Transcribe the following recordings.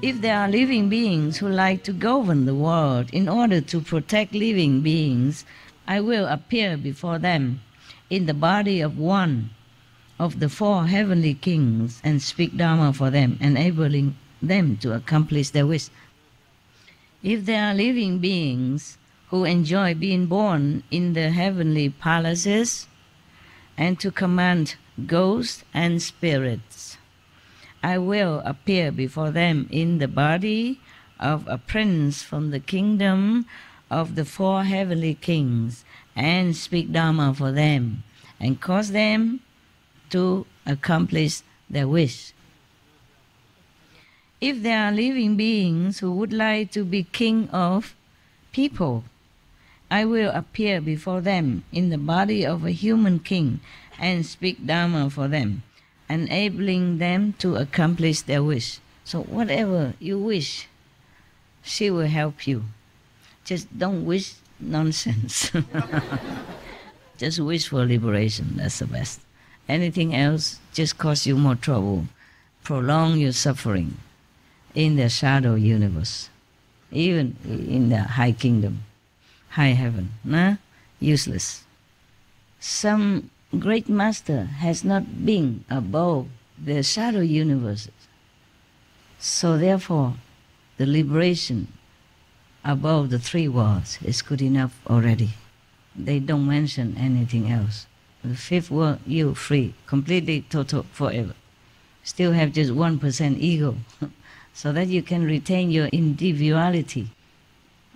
If there are living beings who like to govern the world in order to protect living beings, I will appear before them in the body of one of the four heavenly kings and speak Dharma for them, enabling them to accomplish their wish. If there are living beings who enjoy being born in the heavenly palaces and to command ghosts and spirits, I will appear before them in the body of a prince from the kingdom of the four heavenly kings and speak Dharma for them and cause them to accomplish their wish. If there are living beings who would like to be king of people, I will appear before them in the body of a human king and speak Dharma for them, enabling them to accomplish their wish. So whatever you wish, she will help you. Just don't wish nonsense. Just wish for liberation, that's the best. Anything else just cause you more trouble, prolong your suffering in the shadow universe, even in the high kingdom, high heaven, useless. Some great master has not been above the shadow universe. So therefore, the liberation above the three worlds is good enough already. They don't mention anything else. The fifth world, you free, completely, total, forever. Still have just 1% ego, so that you can retain your individuality.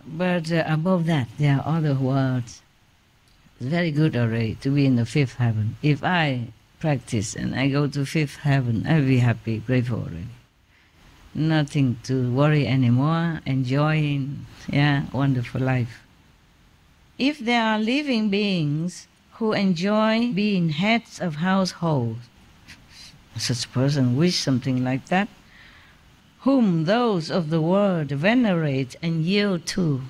But above that, there are other worlds. It's very good already to be in the fifth heaven. If I practice and I go to fifth heaven, I'll be happy, grateful already. Nothing to worry anymore, enjoying, wonderful life. If there are living beings who enjoy being heads of households, such a person wish something like that, whom those of the world venerate and yield to,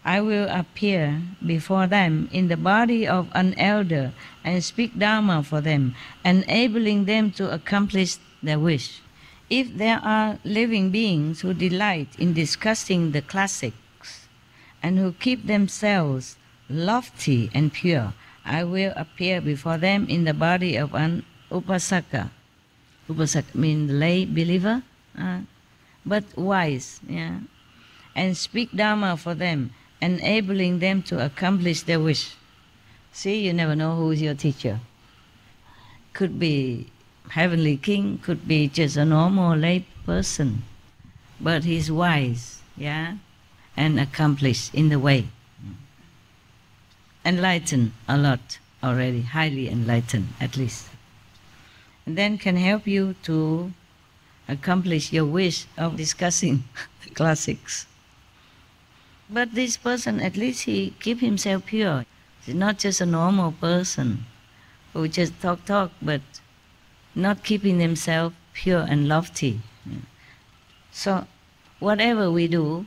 I will appear before them in the body of an elder and speak Dharma for them, enabling them to accomplish their wish. If there are living beings who delight in discussing the classics and who keep themselves lofty and pure, I will appear before them in the body of an upasaka. Upasaka means lay believer, but wise, and speak Dharma for them, enabling them to accomplish their wish. See, you never know who is your teacher. Could be heavenly king, could be just a normal lay person, but he's wise, and accomplished in the way. Enlightened a lot already, highly enlightened at least. And then can help you to accomplish your wish of discussing the classics. But this person, at least he keep himself pure. He's not just a normal person who just talk, but not keeping himself pure and lofty. So whatever we do,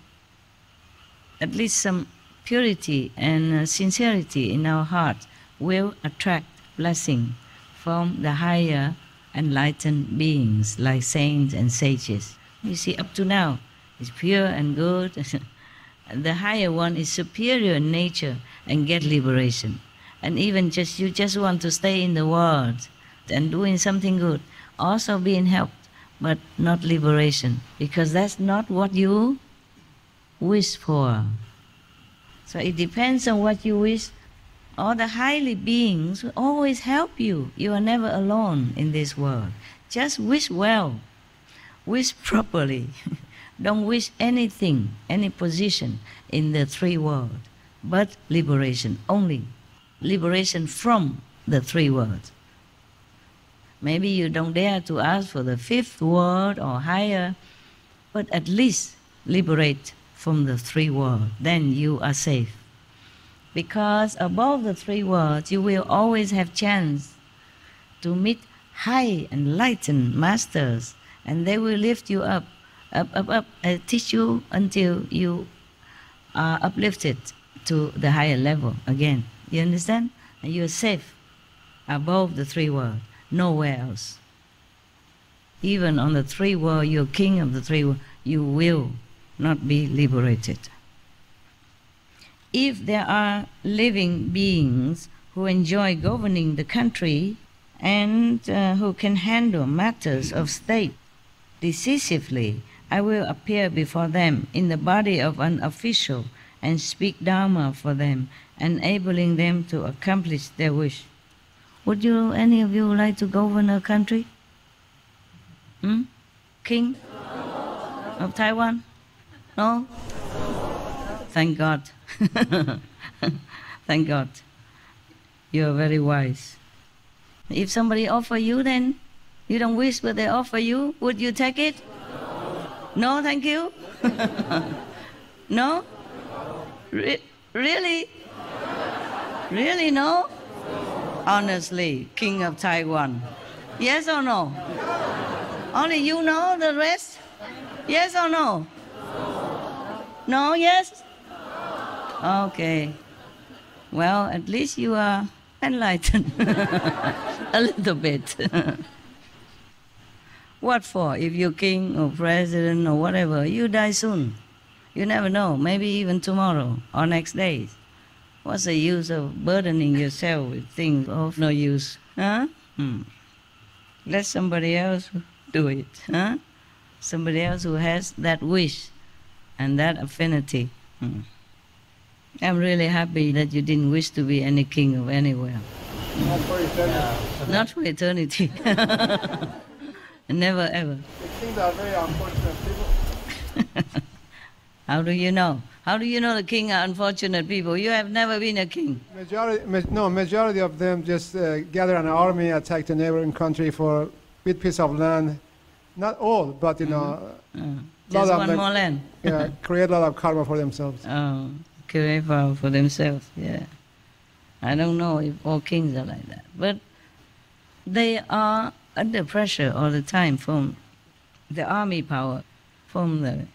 at least some purity and sincerity in our heart will attract blessing from the higher enlightened beings like saints and sages. You see, up to now, it's pure and good. The higher one is superior in nature and get liberation. And even you just want to stay in the world and doing something good, also being helped, but not liberation, because that's not what you wish for. So it depends on what you wish. All the highly beings will always help you. You are never alone in this world. Just wish well, wish properly. Don't wish anything, any position in the three worlds, but liberation only. Liberation from the three worlds. Maybe you don't dare to ask for the fifth world or higher, but at least liberate from the three worlds. Then you are safe. Because above the three worlds, you will always have chance to meet high enlightened masters, and they will lift you up, and teach you until you are uplifted to the higher level again. You understand? And you are safe above the three worlds, nowhere else. Even on the three worlds, you're king of the three worlds, you will not be liberated. If there are living beings who enjoy governing the country and who can handle matters of state decisively, I will appear before them in the body of an official and speak Dharma for them, enabling them to accomplish their wish. Would you, any of you, like to govern a country? King of Taiwan? No? Thank God. Thank God. You are very wise. If somebody offer you, then you don't wish, but they offer you, would you take it? No, thank you. No? Really? Really, no? Honestly, King of Taiwan. Yes or no? Only you know, the rest? Yes or no? No, yes? Okay. Well, at least you are enlightened. A little bit. What for? If you're king or president or whatever, you die soon. You never know, maybe even tomorrow or next day. What's the use of burdening yourself with things of no use? Huh? Let somebody else do it. Huh? Somebody else who has that wish and that affinity. I'm really happy that you didn't wish to be any king of anywhere. Not for eternity. Not for eternity. Never ever. The kings are very unfortunate people. How do you know? How do you know the king are unfortunate people? You have never been a king. Majority of them just gather an army, attack the neighboring country for a bit piece of land. Not all, but Just lot one of more land. Yeah, create a lot of karma for themselves. Oh, create for themselves, yeah. I don't know if all kings are like that. But they are under pressure all the time from the army power, from the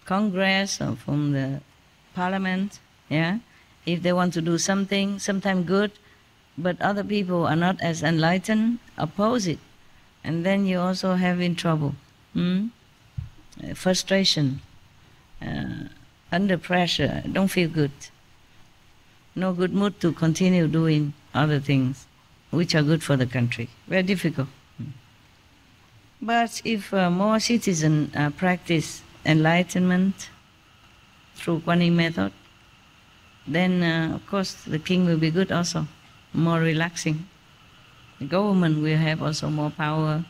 Congress or from the Parliament, yeah. If they want to do something, sometimes good, but other people are not as enlightened, oppose it. And then you also have in trouble. Frustration, under pressure, don't feel good. No good mood to continue doing other things which are good for the country. Very difficult. But if more citizens practice enlightenment through Kuan Yin method, then of course the king will be good also, more relaxing. The government will have also more power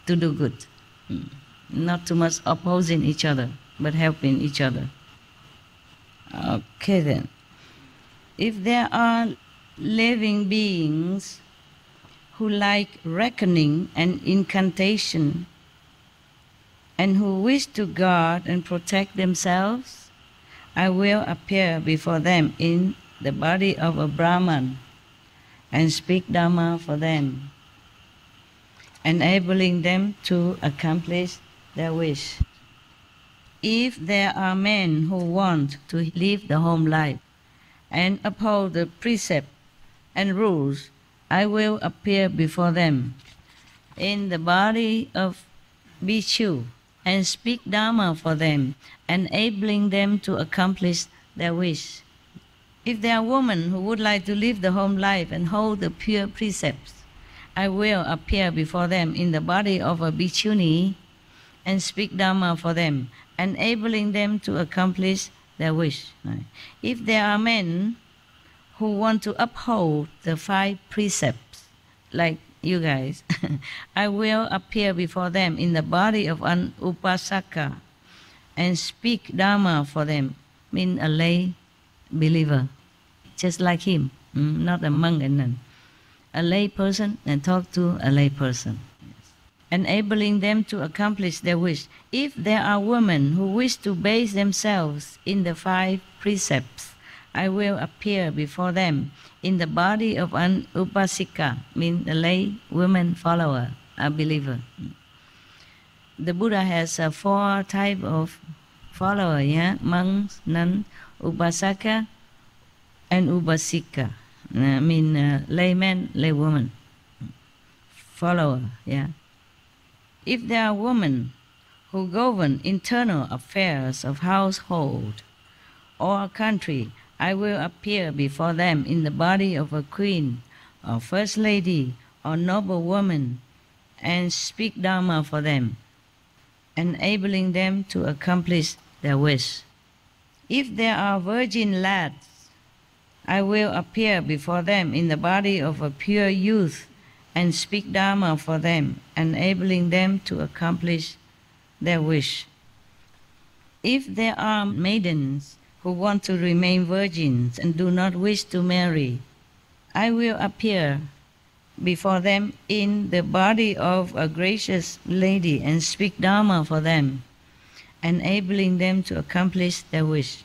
to do good. Not too much opposing each other, but helping each other. Okay then. If there are living beings who like reckoning and incantation and who wish to guard and protect themselves, I will appear before them in the body of a Brahman and speak Dhamma for them, enabling them to accomplish their wish. If there are men who want to live the home life and uphold the precepts and rules, I will appear before them in the body of Bhikshu and speak Dhamma for them, enabling them to accomplish their wish. If there are women who would like to live the home life and hold the pure precepts, I will appear before them in the body of a bhikshuni and speak Dhamma for them, enabling them to accomplish their wish. If there are men who want to uphold the 5 precepts, like you guys, I will appear before them in the body of an upasaka and speak Dhamma for them, mean a lay believer, just like him, not a monk and nun. A lay person and talk to a lay person, enabling them to accomplish their wish. If there are women who wish to base themselves in the 5 precepts, I will appear before them in the body of an upasika, mean a lay woman follower, a believer. The Buddha has 4 types of follower, yeah, monks, nuns, upasaka, and upasika. Layman, laywoman, follower, yeah. If there are women who govern internal affairs of household or country, I will appear before them in the body of a queen or first lady or noble woman and speak Dharma for them, enabling them to accomplish their wish. If there are virgin lads, I will appear before them in the body of a pure youth and speak Dharma for them, enabling them to accomplish their wish. If there are maidens who want to remain virgins and do not wish to marry, I will appear before them in the body of a gracious lady and speak Dharma for them, enabling them to accomplish their wish.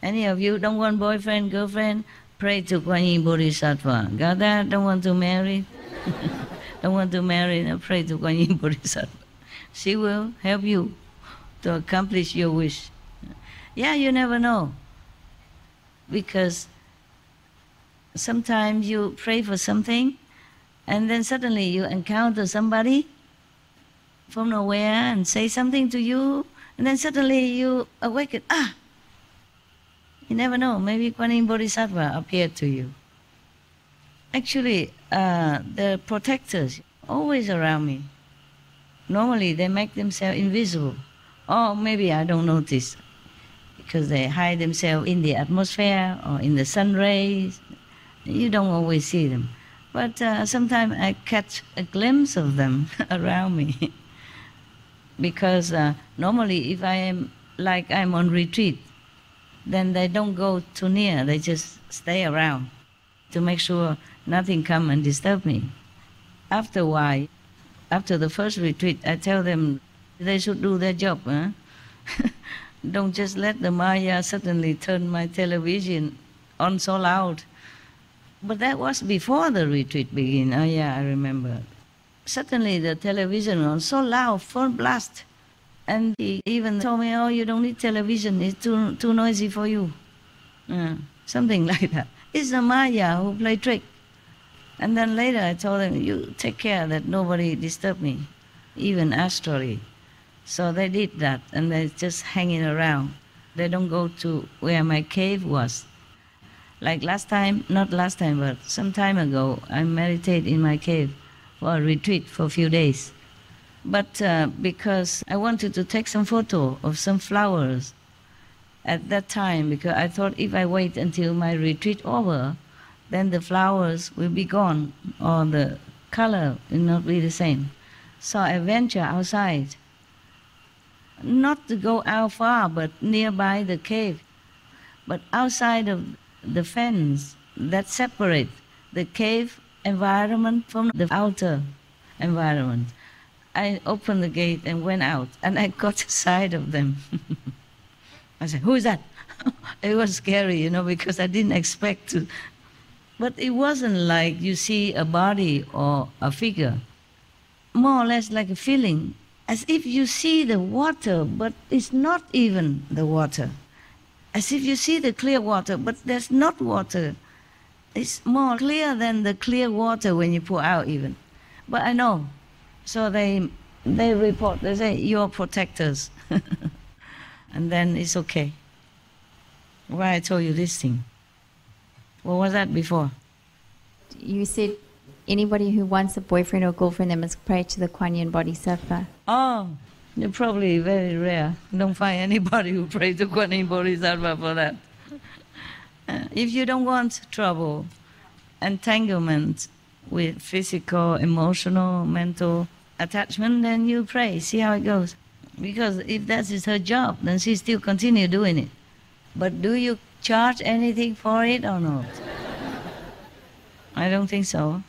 Any of you don't want boyfriend, girlfriend? Pray to Kuan Yin Bodhisattva. Got that? Don't want to marry? Don't want to marry? Now pray to Kuan Yin Bodhisattva. She will help you to accomplish your wish. Yeah, you never know. Because sometimes you pray for something and then suddenly you encounter somebody from nowhere and say something to you, and then suddenly you awaken. You never know. Maybe Kuan Yin Bodhisattva appeared to you. Actually, the protectors always around me. Normally, they make themselves invisible. Or maybe I don't notice because they hide themselves in the atmosphere or in the sun rays. You don't always see them. But sometimes I catch a glimpse of them around me. Because normally if I am like I'm on retreat, then they don't go too near, they just stay around to make sure nothing come and disturb me. After a while, after the first retreat, I tell them they should do their job. Don't just let the Maya suddenly turn my television on so loud. But that was before the retreat began. Oh yeah, I remember. Suddenly the television was so loud, full blast. And he even told me, oh, you don't need television, it's too noisy for you. Something like that. It's the Maya who play trick. And then later I told them, you take care that nobody disturb me, even astrally. So they did that, and they're just hanging around. They don't go to where my cave was. Like last time, not last time, but some time ago, I meditated in my cave for a retreat for a few days. But because I wanted to take some photo of some flowers at that time, because I thought if I wait until my retreat over, then the flowers will be gone, or the color will not be the same. So I venture outside, not to go out far, but nearby the cave, but outside of the fence that separates the cave environment from the outer environment. I opened the gate and went out, and I got sight of them. I said, who is that? It was scary, because I didn't expect to. But it wasn't like you see a body or a figure. More or less like a feeling, as if you see the water, but it's not even the water. As if you see the clear water, but there's not water. It's more clear than the clear water when you pour out even. But I know. So they report, they say, you're protectors. And then it's okay. Why I told you this thing? What was that before? You said anybody who wants a boyfriend or girlfriend, they must pray to the Kuan Yin Bodhisattva. Oh, you're probably very rare. Don't find anybody who prays to Kuan Yin Bodhisattva for that. If you don't want trouble, entanglement with physical, emotional, mental attachment, then you pray, see how it goes. Because if that is her job, then she still continue doing it. But do you charge anything for it or not? I don't think so.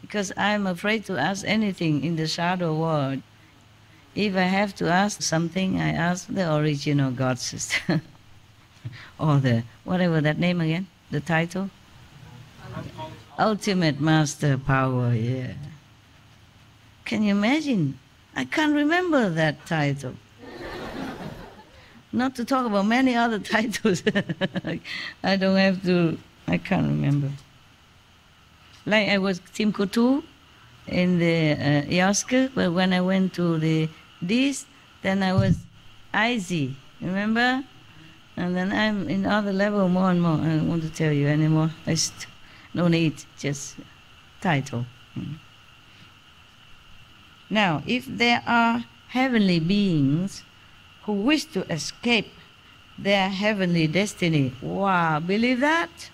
Because I'm afraid to ask anything in the shadow world. If I have to ask something, I ask the original God sister. Or the, whatever that name again, the title? Ultimate Master Power, yeah. Can you imagine? I can't remember that title. Not to talk about many other titles. I can't remember. Like I was Tim Kutu in the Yaska, but when I went to this, Then I was icy, remember? And then I'm in other level more and more. I don't want to tell you anymore. No need, just title. Now, if there are heavenly beings who wish to escape their heavenly destiny, wow, believe that?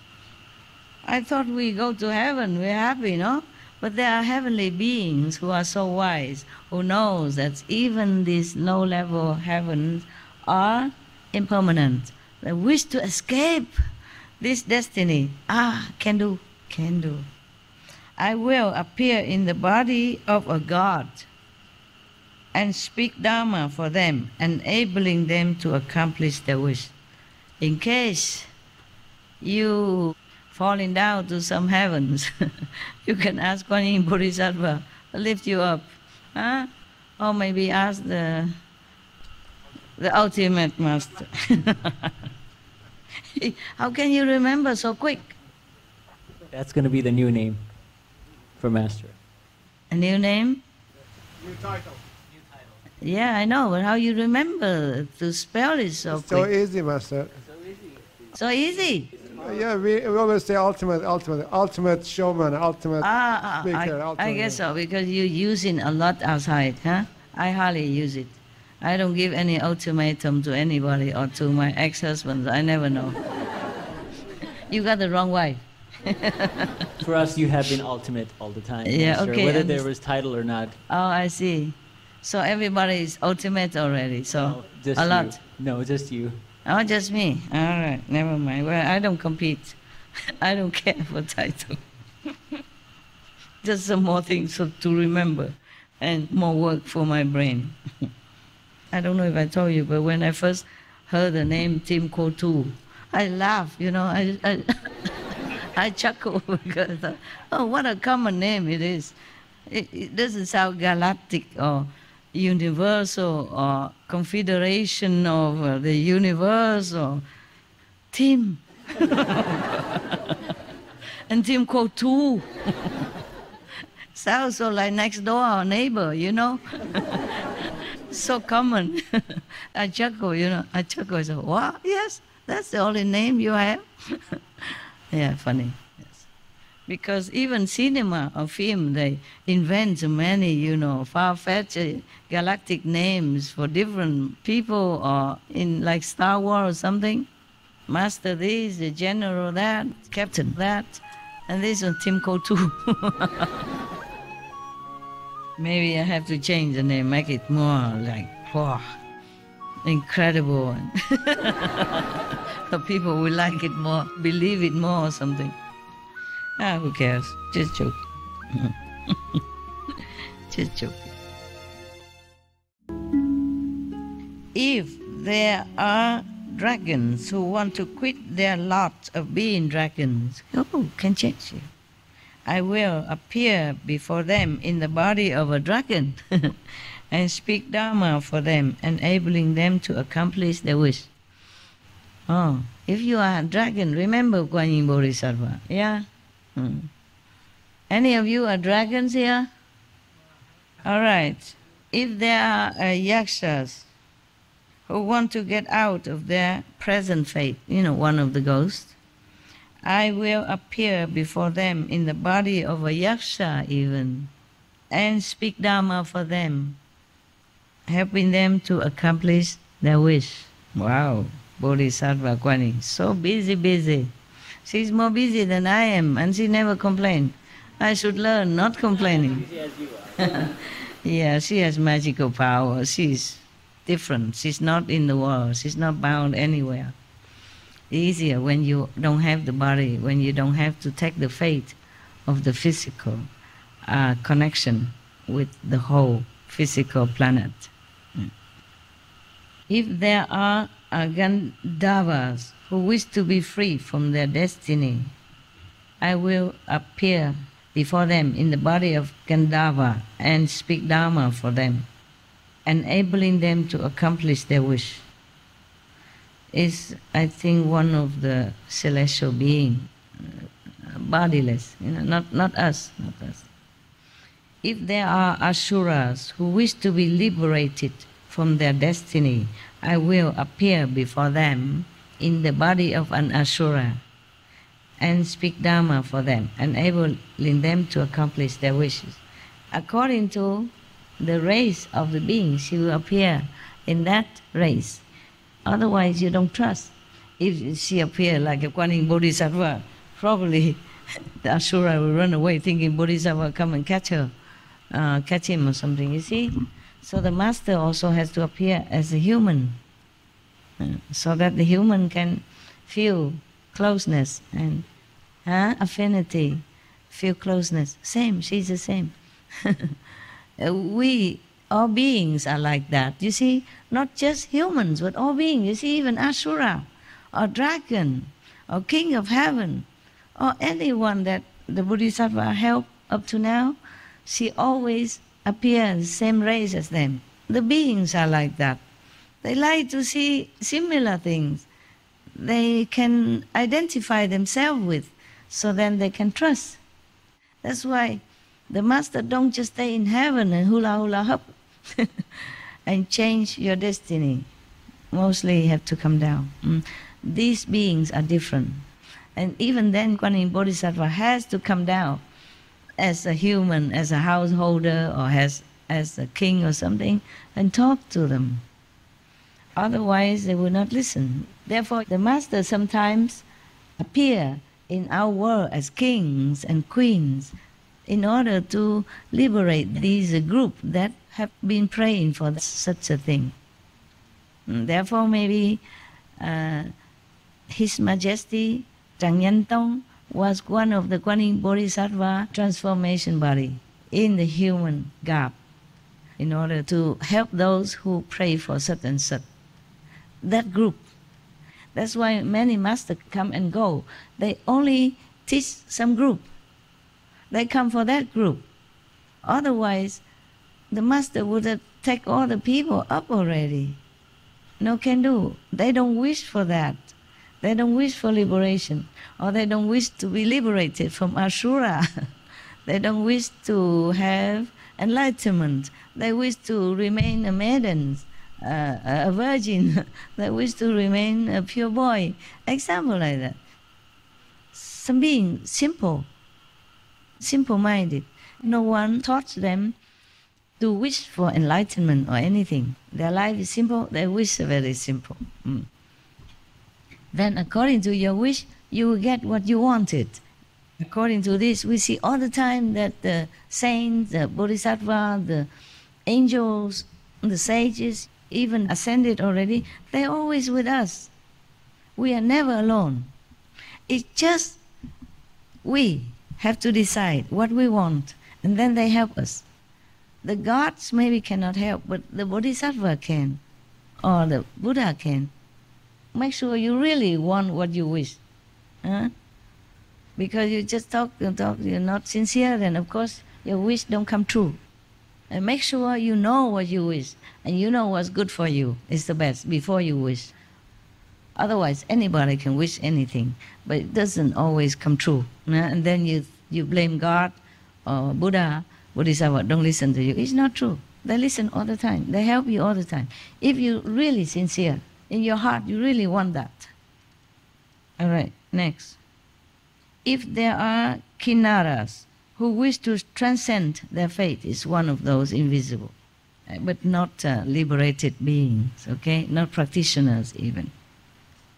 I thought we go to heaven, we're happy, no? But there are heavenly beings who are so wise, who knows that even these low-level heavens are impermanent. They wish to escape this destiny. Can do. I will appear in the body of a god and speak Dharma for them, enabling them to accomplish their wish. In case you falling down to some heavens, you can ask Kuan Yin Bodhisattva to lift you up. Or maybe ask the ultimate master. How can you remember so quick? That's going to be the new name for Master. A new name? New title. Yeah, I know, but how you remember to spell it so It's quick? so easy, Master. So easy? Yeah, we always say ultimate showman, ultimate speaker, ultimate. I guess so, because you use it a lot outside, huh? I hardly use it. I don't give any ultimatum to anybody or to my ex-husband. I never know. You got the wrong wife. For us, you have been ultimate all the time. Yeah, Master, okay, whether there was title or not. Oh, I see. So everybody is ultimate already, so No, just a you. lot. No, just you. Oh, just me. All right, never mind. Well, I don't compete. I don't care for title. Just some more things to remember and more work for my brain. I don't know if I told you, but when I first heard the name Tim Kotu, I laughed, I chuckle because I thought, oh, what a common name it is. It doesn't sound galactic or universal or confederation of the universe or Tim. And Tim Kotu. Sounds so like next door or neighbor, So common. I chuckle, I chuckle. I say, what? Yes, that's the only name you have. Yeah, funny. Yes. Because even cinema or film, they invent many, far-fetched galactic names for different people, or in like Star Wars or something. Master this, the general that, captain that, and this one Tim Kotu. Maybe I have to change the name, make it more like, wow, incredible. So people will like it more, believe it more or something. Who cares? Just joking. Just joking. If there are dragons who want to quit their lot of being dragons, can change it. I will appear before them in the body of a dragon and speak Dharma for them, enabling them to accomplish their wish. Oh, if you are a dragon, remember Kuan Yin Bodhisattva, yeah? Any of you are dragons here? All right. If there are yakshas who want to get out of their present fate, one of the ghosts, I will appear before them in the body of a yaksha even, and speak Dharma for them, helping them to accomplish their wish. Wow, Bodhisattva Kuan Yin, so busy. She's more busy than I am, and she never complains. I should learn not complaining. Yeah, she has magical power. She's different. She's not in the world. She's not bound anywhere. Easier when you don't have the body, when you don't have to take the fate of the physical connection with the whole physical planet. If there are Gandharvas who wish to be free from their destiny, I will appear before them in the body of Gandharva and speak Dharma for them, enabling them to accomplish their wish. Is, I think, one of the celestial beings, bodiless, not us. If there are asuras who wish to be liberated from their destiny, I will appear before them in the body of an asura and speak Dharma for them, enabling them to accomplish their wishes. According to the race of the beings, she will appear in that race. Otherwise, you don't trust. If she appear like a Kuan Yin Bodhisattva, probably the asura will run away thinking Bodhisattva come and catch her, catch him or something, you see? So the master also has to appear as a human, so that the human can feel closeness and affinity, feel closeness. Same, she's the same. We, all beings are like that. You see, not just humans, but all beings. You see, even Asura, or dragon, or king of heaven, or anyone that the Bodhisattva helped up to now, she always appears the same race as them. The beings are like that. They like to see similar things they can identify themselves with, so then they can trust. That's why the master don't just stay in heaven and hula hula hop and change your destiny. Mostly you have to come down. These beings are different. And even then, Kuan Yin Bodhisattva has to come down as a human, as a householder, or as a king or something, and talk to them. Otherwise, they will not listen. Therefore, the master sometimes appear in our world as kings and queens in order to liberate these groups that have been praying for such a thing. Therefore, maybe His Majesty Tràng Nhân Tông was one of the Kuan Yin Bodhisattva transformation body in the human garb in order to help those who pray for such and such. That group. That's why many masters come and go. They only teach some group. They come for that group. Otherwise, the master would have taken all the people up already. No can do. They don't wish for that. They don't wish for liberation, or they don't wish to be liberated from Asura. They don't wish to have enlightenment. They wish to remain a maiden, a virgin. They wish to remain a pure boy. Example like that. Some being simple, simple-minded. No one taught them to wish for enlightenment or anything. Their life is simple. They wish very simple. Then according to your wish, you will get what you wanted. According to this, we see all the time that the saints, the bodhisattva, the angels, the sages, even ascended already, they're always with us. We are never alone. It's just we have to decide what we want, and then they help us. The gods maybe cannot help, but the bodhisattva can, or the Buddha can. Make sure you really want what you wish. Because you just talk, you're not sincere, then of course your wish don't come true. And make sure you know what you wish, and you know what's good for you is the best before you wish. Otherwise, anybody can wish anything, but it doesn't always come true. And then you blame God or Buddha, Bodhisattva don't listen to you. It's not true. They listen all the time. They help you all the time. If you're really sincere, in your heart, you really want that. All right, next. If there are kinnaras who wish to transcend their fate, is one of those invisible, but not liberated beings, okay? Not practitioners even.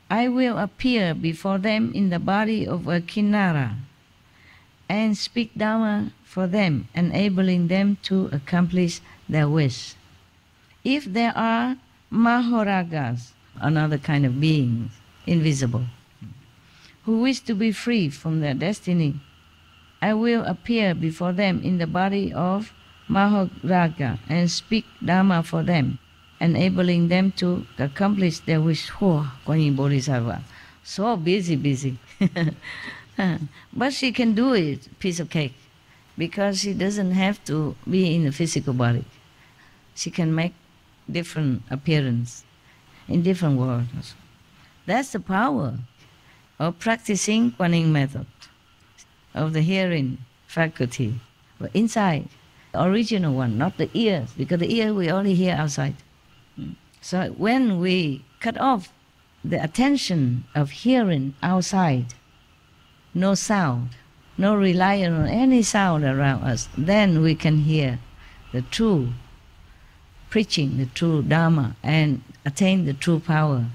I will appear before them in the body of a kinnara and speak Dharma for them, enabling them to accomplish their wish. If there are mahoragas, another kind of beings, invisible, who wish to be free from their destiny, I will appear before them in the body of mahoraga and speak Dharma for them, enabling them to accomplish their wish. Oh, Kuan Yin Bodhisattva, so busy. But she can do it, piece of cake, because she doesn't have to be in a physical body. She can make different appearance in different worlds. That's the power of practicing Kuan Yin method, of the hearing faculty, but inside, the original one, not the ears, because the ear we only hear outside. So when we cut off the attention of hearing outside, no sound, no reliance on any sound around us, then we can hear the true preaching, the true Dharma, and attain the true power.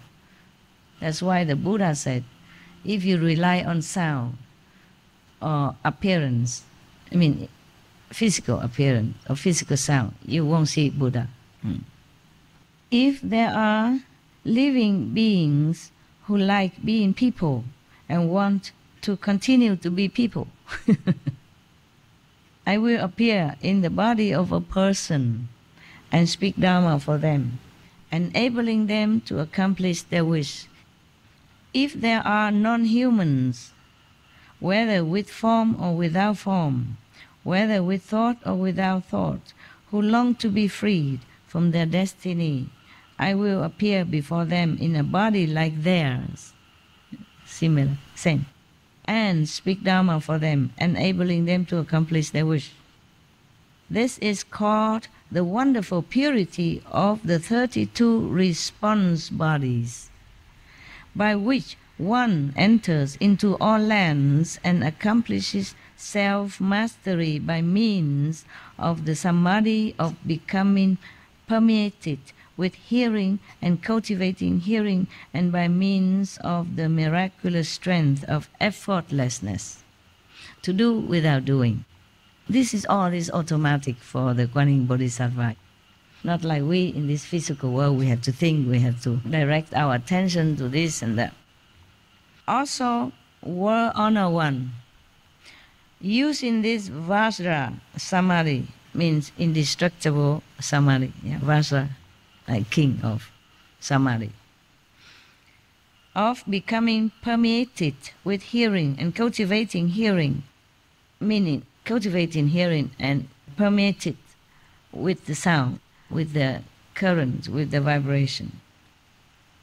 That's why the Buddha said, if you rely on sound or appearance, physical appearance or physical sound, you won't see Buddha. If there are living beings who like being people and want to continue to be people, I will appear in the body of a person and speak Dharma for them, enabling them to accomplish their wish. If there are non-humans, whether with form or without form, whether with thought or without thought, who long to be freed from their destiny, I will appear before them in a body like theirs, similar, same, and speak Dharma for them, enabling them to accomplish their wish. This is called the wonderful purity of the 32 response bodies, by which one enters into all lands and accomplishes self-mastery by means of the samadhi of becoming permeated with hearing and cultivating hearing, and by means of the miraculous strength of effortlessness, to do without doing. This is automatic for the Kuan Yin Bodhisattva. Not like we in this physical world, we have to think, we have to direct our attention to this and that. Also, World Honor One, using this Vajra Samadhi, means indestructible Samadhi, Vajra, like king of Samadhi, of becoming permeated with hearing and cultivating hearing, meaning cultivating hearing and permeated with the sound, with the current, with the vibration,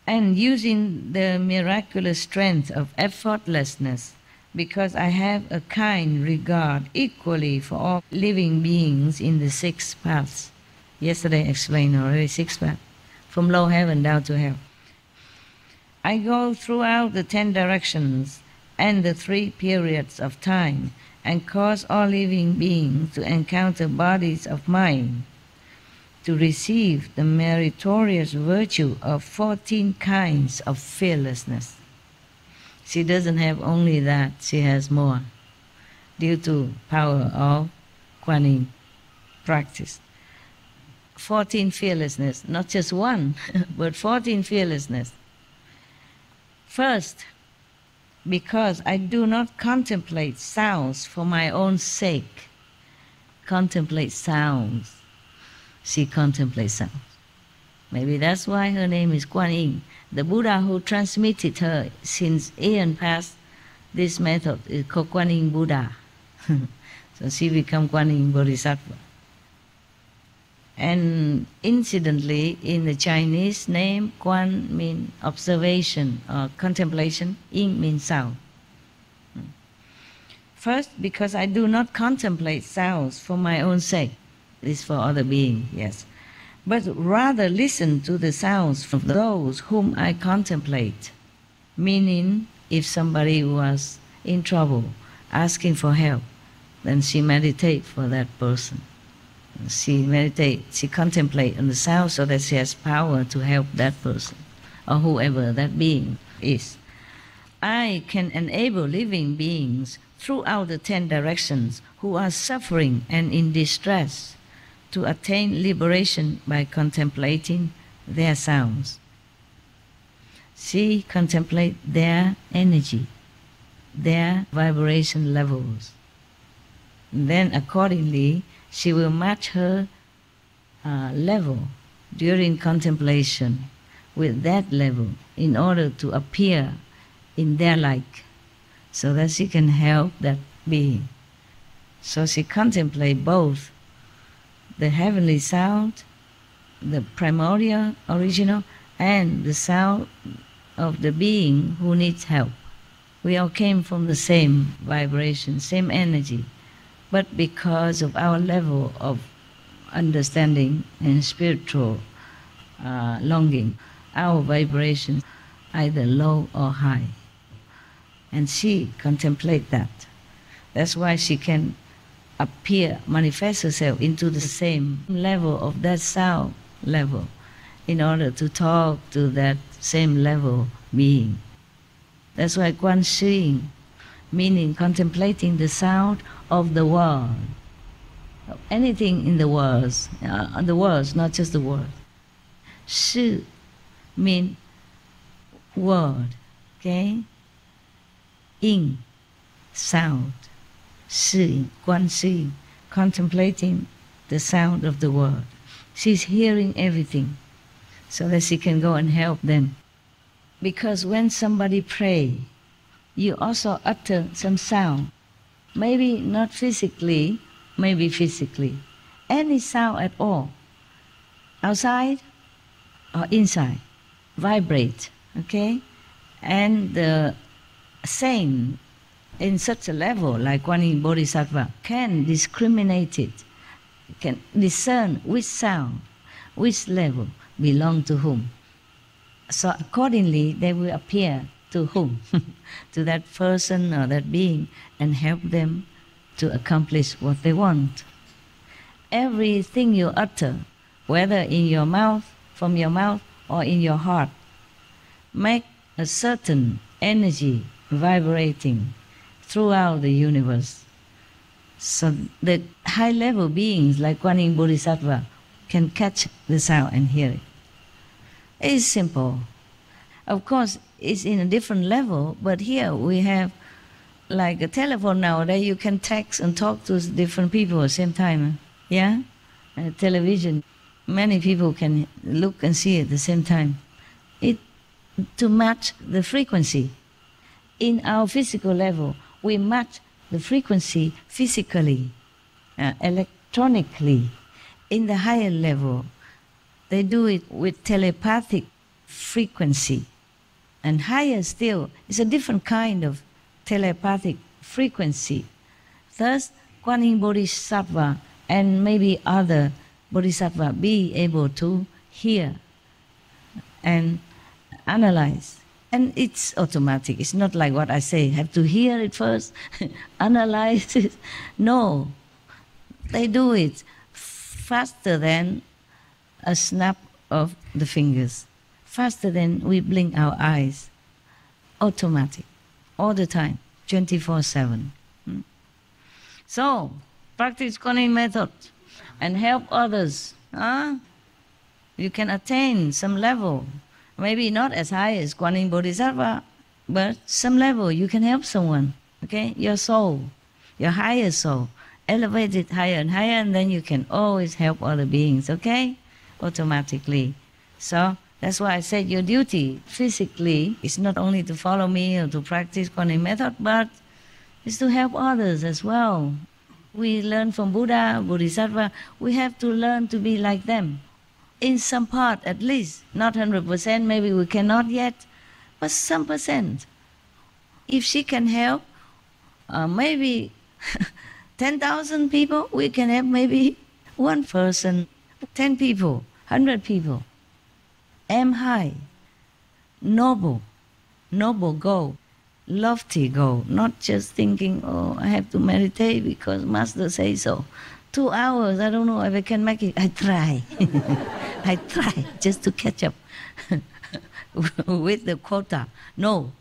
and using the miraculous strength of effortlessness, because I have a kind regard equally for all living beings in the 6 paths. Yesterday I explained already 6 paths, from low heaven down to hell. I go throughout the 10 directions and the 3 periods of time, and cause all living beings to encounter bodies of mind, to receive the meritorious virtue of 14 kinds of fearlessness. She doesn't have only that, she has more, due to power of Kuan Yin practice. 14 fearlessness, not just one, but 14 fearlessness. First, because I do not contemplate sounds for my own sake. Contemplate sounds. She contemplates sounds. Maybe that's why her name is Kuan Yin. The Buddha who transmitted her since eon past this method is called Kuan Yin Buddha. So she became Kuan Yin Bodhisattva. And incidentally, in the Chinese name, Kuan means observation or contemplation, Yin means sound. First, because I do not contemplate sounds for my own sake. This is for other beings, yes. But rather listen to the sounds from those whom I contemplate. Meaning, if somebody was in trouble, asking for help, then she meditates for that person. She meditates, she contemplates on the sound so that she has power to help that person or whoever that being is. I can enable living beings throughout the 10 directions who are suffering and in distress to attain liberation by contemplating their sounds. She contemplates their energy, their vibration levels. And then accordingly, she will match her level during contemplation with that level in order to appear in their like, so that she can help that being. So she contemplates both the heavenly sound, the primordial, original, and the sound of the being who needs help. We all came from the same vibration, same energy, but because of our level of understanding and spiritual longing, our vibration, either low or high. And she contemplates that. That's why she can appear, manifest herself into the same level of that sound level in order to talk to that same level being. That's why Quan Seeing, meaning contemplating the sound of the world. Anything in the words, not just the word. Shi mean word, okay? Yin, sound. Shi, Quan Seeing, contemplating the sound of the word. She's hearing everything so that she can go and help them. Because when somebody pray, you also utter some sound. Maybe not physically, maybe physically. Any sound at all. Outside or inside. Vibrate, okay? And the saint in such a level, like Kuan Yin Bodhisattva, can discriminate it, can discern which sound, which level belong to whom. So accordingly, they will appear to whom? To that person or that being, and help them to accomplish what they want. Everything you utter, whether in your mouth, from your mouth, or in your heart, make a certain energy vibrating throughout the universe. So the high-level beings like Kuan Yin Bodhisattva can catch the sound and hear it. It's simple. Of course, it's in a different level, but here we have like a telephone nowadays. You can text and talk to different people at the same time. Yeah? Television, many people can look and see at the same time. It to match the frequency. In our physical level, we match the frequency physically, electronically. In the higher level, they do it with telepathic frequency. And higher still, it's a different kind of telepathic frequency. Thus, Kuan Yin Bodhisattva and maybe other Bodhisattva be able to hear and analyze. And it's automatic. It's not like what I say, have to hear it first, analyze it. No, they do it faster than a snap of the fingers, faster than we blink our eyes. Automatic, all the time, 24/7. So, practice Kuan Yin method and help others. You can attain some level. Maybe not as high as Kuan Yin Bodhisattva, but some level you can help someone, okay? Your soul, your higher soul, elevate it higher and higher, and then you can always help other beings, okay? Automatically. So that's why I said your duty physically is not only to follow me or to practice Kuan Yin method, but it's to help others as well. We learn from Buddha, Bodhisattva, we have to learn to be like them. In some part at least, not 100%, maybe we cannot yet, but some percent. If she can help, maybe 10,000 people, we can help maybe one person, 10 people, 100 people. Aim high, noble goal, lofty goal, not just thinking, oh, I have to meditate because Master says so. 2 hours, I don't know if I can make it. I try. I try just to catch up with the quota. No,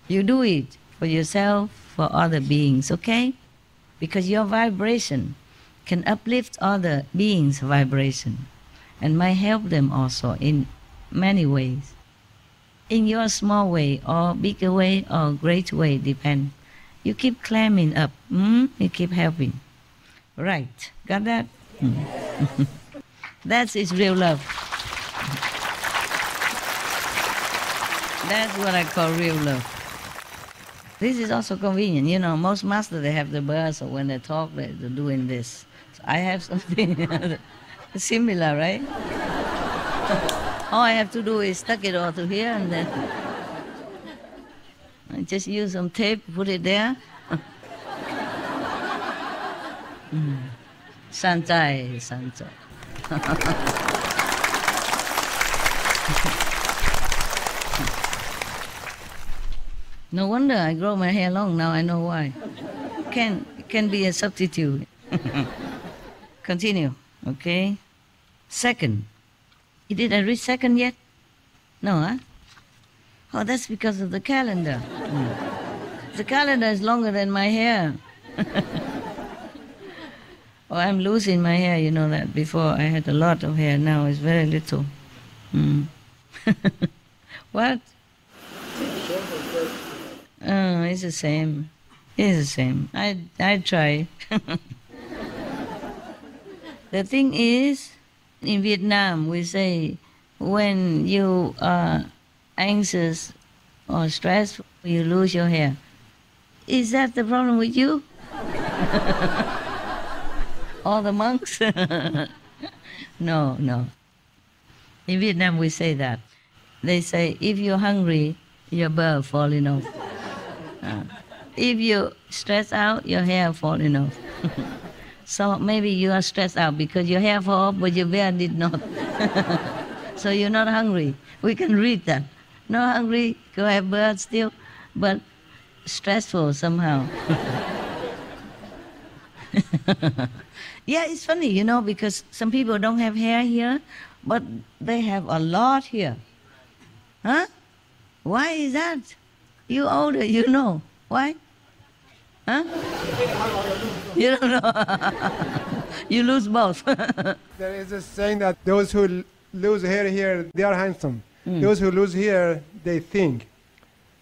you do it for yourself, for other beings, okay? Because your vibration can uplift other beings' vibration and might help them also in many ways. In your small way or bigger way or great way, depend. You keep climbing up, you keep helping. Right, got that? That's its real love. That's what I call real love. This is also convenient. You know, most masters, they have the bus, or when they talk, they're doing this. So I have something similar, right? All I have to do is tuck it all to here, and then I just use some tape, put it there. Santai. No wonder I grow my hair long now. I know why. Can be a substitute. Continue. Okay. Second. Did I read second yet? No, huh? Oh, that's because of the calendar. The calendar is longer than my hair. Oh, I'm losing my hair, you know that. Before I had a lot of hair, now it's very little. What? Oh, it's the same. It's the same. I try. The thing is, in Vietnam, we say, when you are anxious or stressed, you lose your hair. Is that the problem with you? All the monks? No. In Vietnam, we say that. They say, if you're hungry, your bird falling off. If you stress out, your hair falling off. So maybe you are stressed out because your hair fall off, but your beard did not. So you're not hungry. We can read that. Not hungry, go have bird still, but stressful somehow. Yeah, it's funny, you know, because some people don't have hair here, but they have a lot here. Huh? Why is that? You older, you know. Why? Huh? You don't know. You lose both. There is a saying that those who lose hair here, they are handsome. Those who lose here, they think.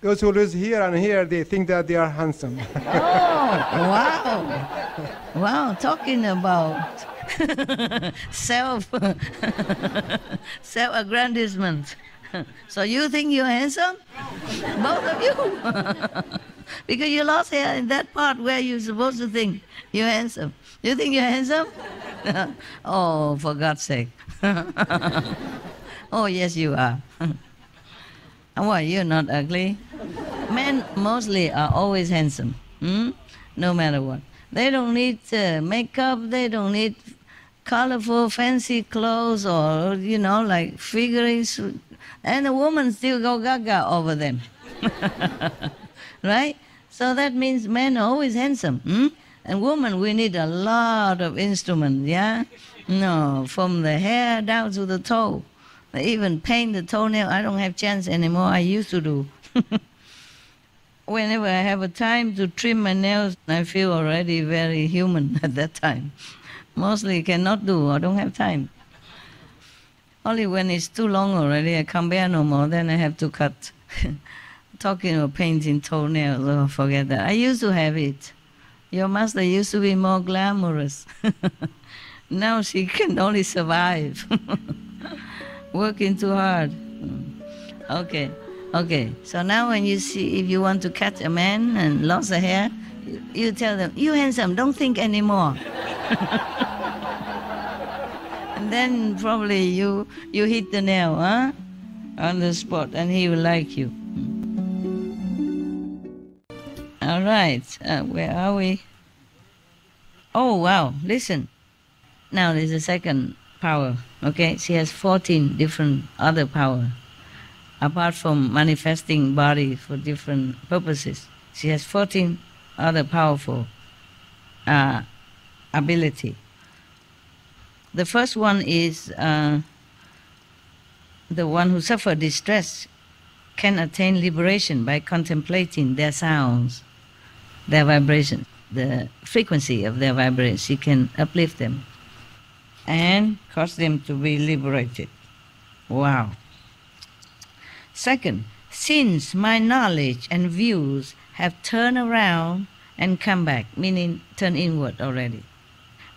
Those who lose here and here, they think that they are handsome. Oh, wow. Wow, talking about self-aggrandizement. So you think you're handsome? Both of you. Because you lost hair in that part where you're supposed to think you're handsome. You think you're handsome? Oh, for God's sake. Oh, yes, you are. Why, you're not ugly? Men mostly are always handsome, no matter what. They don't need makeup, they don't need colorful, fancy clothes or, you know, like figurines. And the woman still go gaga over them. Right? So that means men are always handsome. And women, we need a lot of instruments, yeah? No, from the hair down to the toe. They even paint the toenail. I don't have chance anymore. I used to do. Whenever I have a time to trim my nails, I feel already very human at that time. Mostly cannot do or don't have time. Only when it's too long already, I can't bear no more, then I have to cut. Talking of painting toenails, oh, forget that. I used to have it. Your master used to be more glamorous. Now she can only survive. Working too hard. Okay. So now when you see, if you want to catch a man and lost a hair, you tell them, you handsome, don't think anymore. And then probably you hit the nail, huh? On the spot, and he will like you. All right, where are we? Oh, wow, listen. Now there's a second power, okay? She has 14 different other power. Apart from manifesting body for different purposes, she has 14 other powerful ability. The first one is the one who suffer distress can attain liberation by contemplating their sounds, their vibrations, the frequency of their vibrations. She can uplift them and cause them to be liberated. Wow. Second, since my knowledge and views have turned around and come back, meaning turn inward already,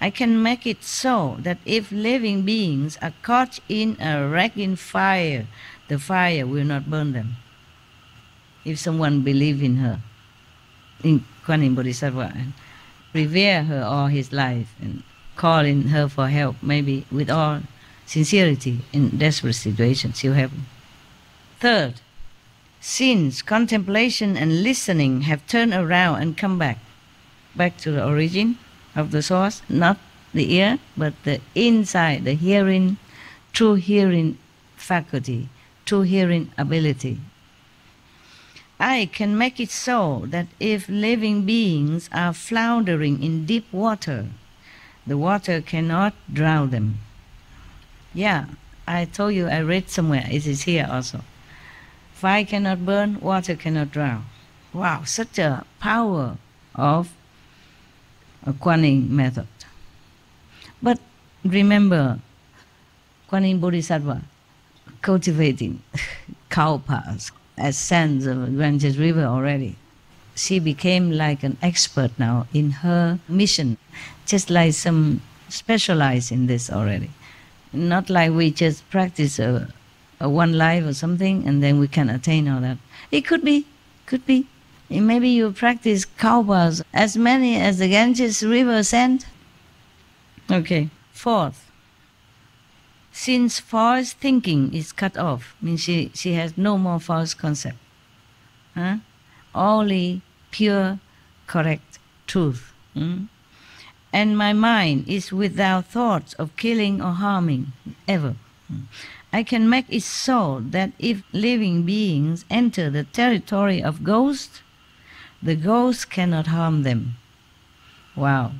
I can make it so that if living beings are caught in a wrecking fire, the fire will not burn them. If someone believes in her, in Kuan Yin Bodhisattva, and revere her all his life and call in her for help, maybe with all sincerity in desperate situations, she'll help him. Third, since contemplation and listening have turned around and come back to the origin of the source, not the ear, but the inside, the hearing, true hearing faculty, true hearing ability. I can make it so that if living beings are floundering in deep water, the water cannot drown them. Yeah, I told you, I read somewhere, it is here also. Fire cannot burn, water cannot drown. Wow, such a power of a Kuan Yin method. But remember, Kuan Yin Bodhisattva cultivating cow paths as sands of the Ganges River already. She became like an expert now in her mission, just like some specialized in this already. Not like we just practice a one life or something and then we can attain all that. It could be. And maybe you practice cow paths as many as the Ganges River sand. Okay. Fourth, since false thinking is cut off, means she has no more false concept. Only pure, correct truth. And my mind is without thoughts of killing or harming, ever. I can make it so that if living beings enter the territory of ghosts, the ghosts cannot harm them. Wow.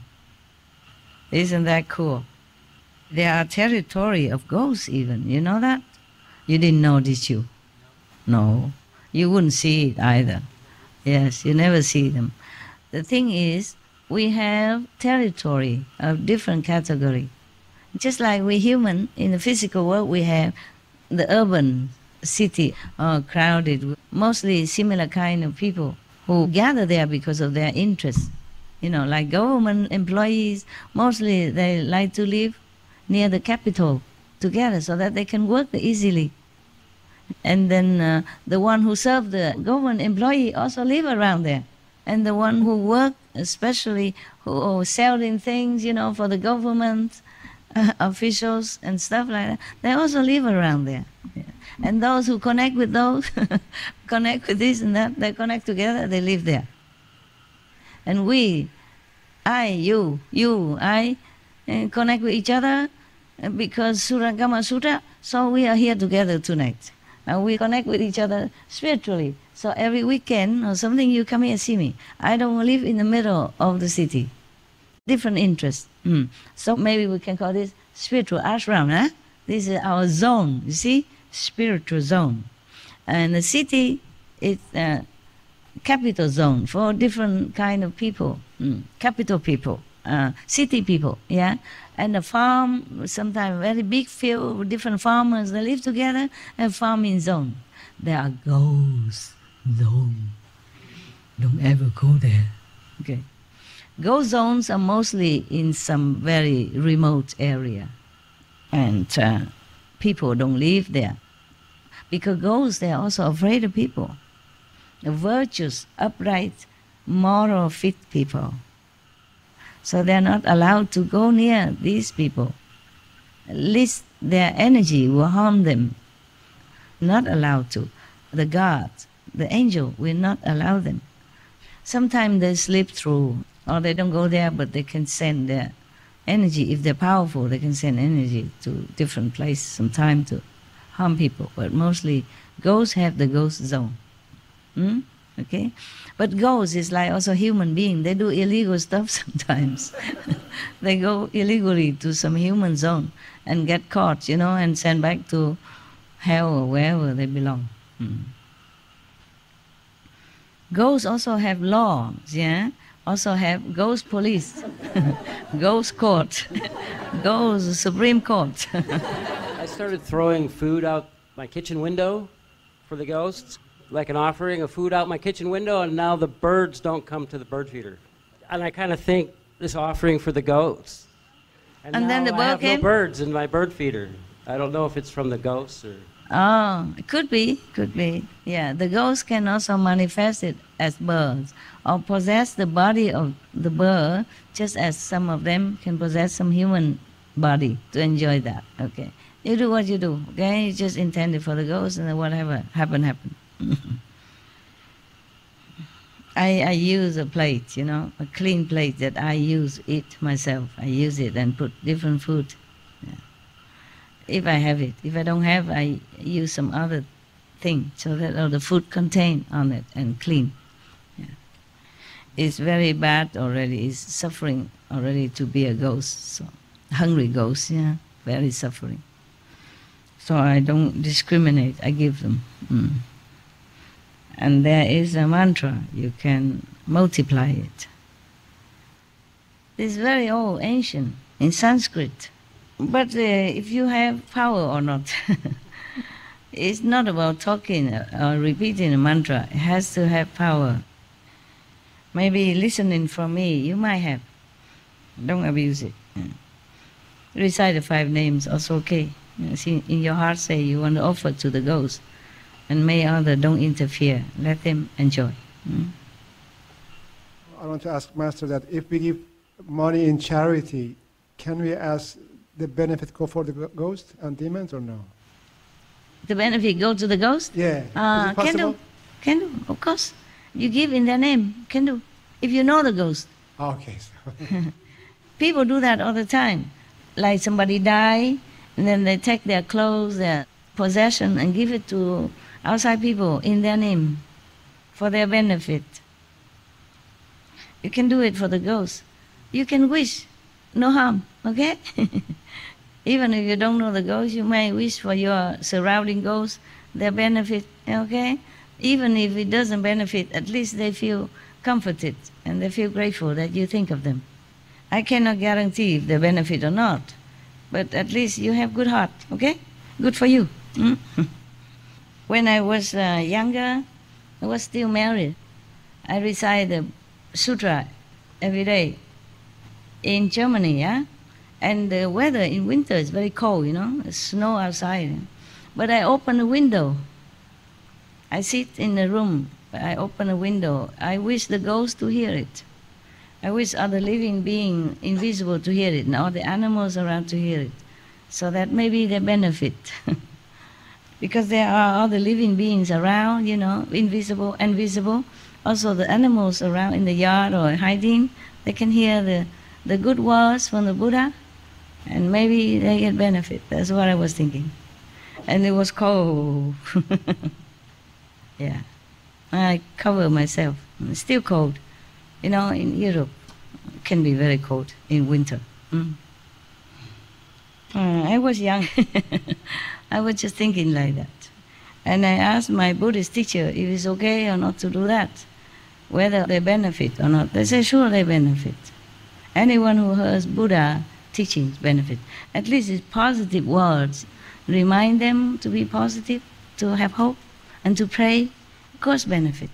Isn't that cool? There are territory of ghosts even, you know that? You didn't know, did you? No. You wouldn't see it either. Yes, you never see them. The thing is, we have territory of different category. Just like we human, in the physical world we have the urban city crowded with mostly similar kind of people who gather there because of their interests. You know, like government employees, mostly they like to live near the capital together so that they can work easily. And then the one who serve the government employee also live around there. And the one who work, especially who are selling things, you know, for the government officials and stuff like that, they also live around there. Yeah. And those who connect with those, connect with this and that, they connect together, they live there. And we, I, you, I, connect with each other because Surangama Sutra, so we are here together tonight. And we connect with each other spiritually. So every weekend or something, you come here and see me. I don't live in the middle of the city. Different interests. So maybe we can call this spiritual ashram. Huh? This is our zone, you see? Spiritual zone. And the city is a capital zone for different kind of people. Capital people, city people, yeah? And the farm, sometimes very big field with different farmers, they live together, and farming zone. There are ghost zone. Don't ever go there. Okay. Ghost zones are mostly in some very remote area. And people don't live there. Because ghosts, they are also afraid of people. The virtuous, upright, moral, fit people. So they're not allowed to go near these people. At least their energy will harm them. Not allowed to. The gods, the angel will not allow them. Sometimes they slip through, or they don't go there, but they can send their energy. If they're powerful, they can send energy to different places sometimes to harm people. But mostly ghosts have the ghost zone. Okay? But ghosts is like also human being. They do illegal stuff sometimes. They go illegally to some human zone and get caught, you know, and sent back to hell or wherever they belong. Ghosts also have laws, yeah? Also have ghost police, ghost court, ghost Supreme Court. I started throwing food out my kitchen window for the ghosts, like an offering of food out my kitchen window, and now the birds don't come to the bird feeder. And I kind of think this offering for the ghosts. And then the bird I have came? no birds in my bird feeder. I don't know if it's from the ghosts or... Oh, it could be. Yeah, the ghosts can also manifest it as birds or possess the body of the bird, just as some of them can possess some human body to enjoy that. Okay, you do what you do. Okay, you just intend it for the ghosts, and then whatever happen. I use a plate, you know, a clean plate that I use it myself. I use it and put different food. Yeah. if I have it. If I don't have, I use some other thing so that all the food contained on it and clean. Yeah. It's very bad already. It's suffering already to be a ghost. So hungry ghost, yeah, very suffering. So I don't discriminate. I give them. And there is a mantra. You can multiply it. It's very old, ancient, in Sanskrit. But if you have power or not, it's not about talking or repeating a mantra. It has to have power. Maybe listening from me, you might have. Don't abuse it. Recite the 5 names, also okay. See, in your heart say you want to offer to the ghost. And may others don't interfere. Let them enjoy. I want to ask Master that if we give money in charity, can we ask the benefit go for the ghost and demons or no? The benefit go to the ghost? Yeah. Is it possible? Can do, of course. You give in their name, can do. If you know the ghost. Okay. People do that all the time. Like somebody die, and then they take their clothes, their possession, and give it to outside people in their name for their benefit. You can do it for the ghost. You can wish, no harm, okay? Even if you don't know the ghost, you may wish for your surrounding ghosts, their benefit, okay? Even if it doesn't benefit, at least they feel comforted and they feel grateful that you think of them. I cannot guarantee if they benefit or not, but at least you have good heart, okay? Good for you. When I was younger, I was still married. I recite the sutra every day in Germany, yeah? And the weather in winter is very cold, you know, there's snow outside. But I open a window. I sit in the room, I open a window. I wish the ghosts to hear it. I wish other living beings, invisible, to hear it, and all the animals around to hear it, so that maybe they benefit. Because there are other living beings around, you know, invisible and visible. Also the animals around in the yard or hiding, they can hear the good words from the Buddha, and maybe they get benefit. That's what I was thinking. And it was cold. Yeah. I cover myself. It's still cold. You know, in Europe, it can be very cold in winter. I was young. I was just thinking like that. And I asked my Buddhist teacher if it's okay or not to do that, whether they benefit or not. They say, sure, they benefit. Anyone who hears Buddha teachings benefit. At least it's positive words. Remind them to be positive, to have hope, and to pray. Of course, benefit.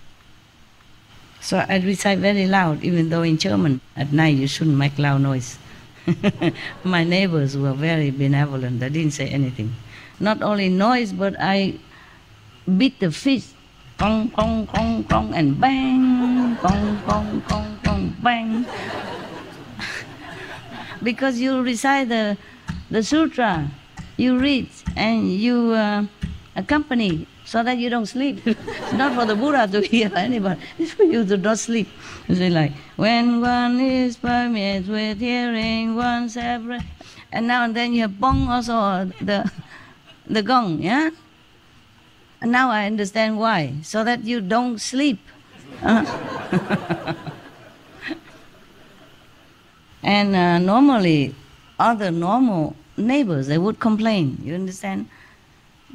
So I recite very loud, even though in German, at night you shouldn't make loud noise. My neighbors were very benevolent. They didn't say anything. Not only noise, but I beat the fist. Gong, gong, gong, gong, and bang. Gong, gong, gong, gong, bang. Because you recite the sutra, you read, and you accompany, so that you don't sleep. It's not for the Buddha to hear anybody. It's for you to not sleep. You say like, when one is permeated with hearing oneself, and now and then you have bong also, the gong, yeah? And now I understand why, so that you don't sleep. And normally, other normal neighbors, they would complain, you understand?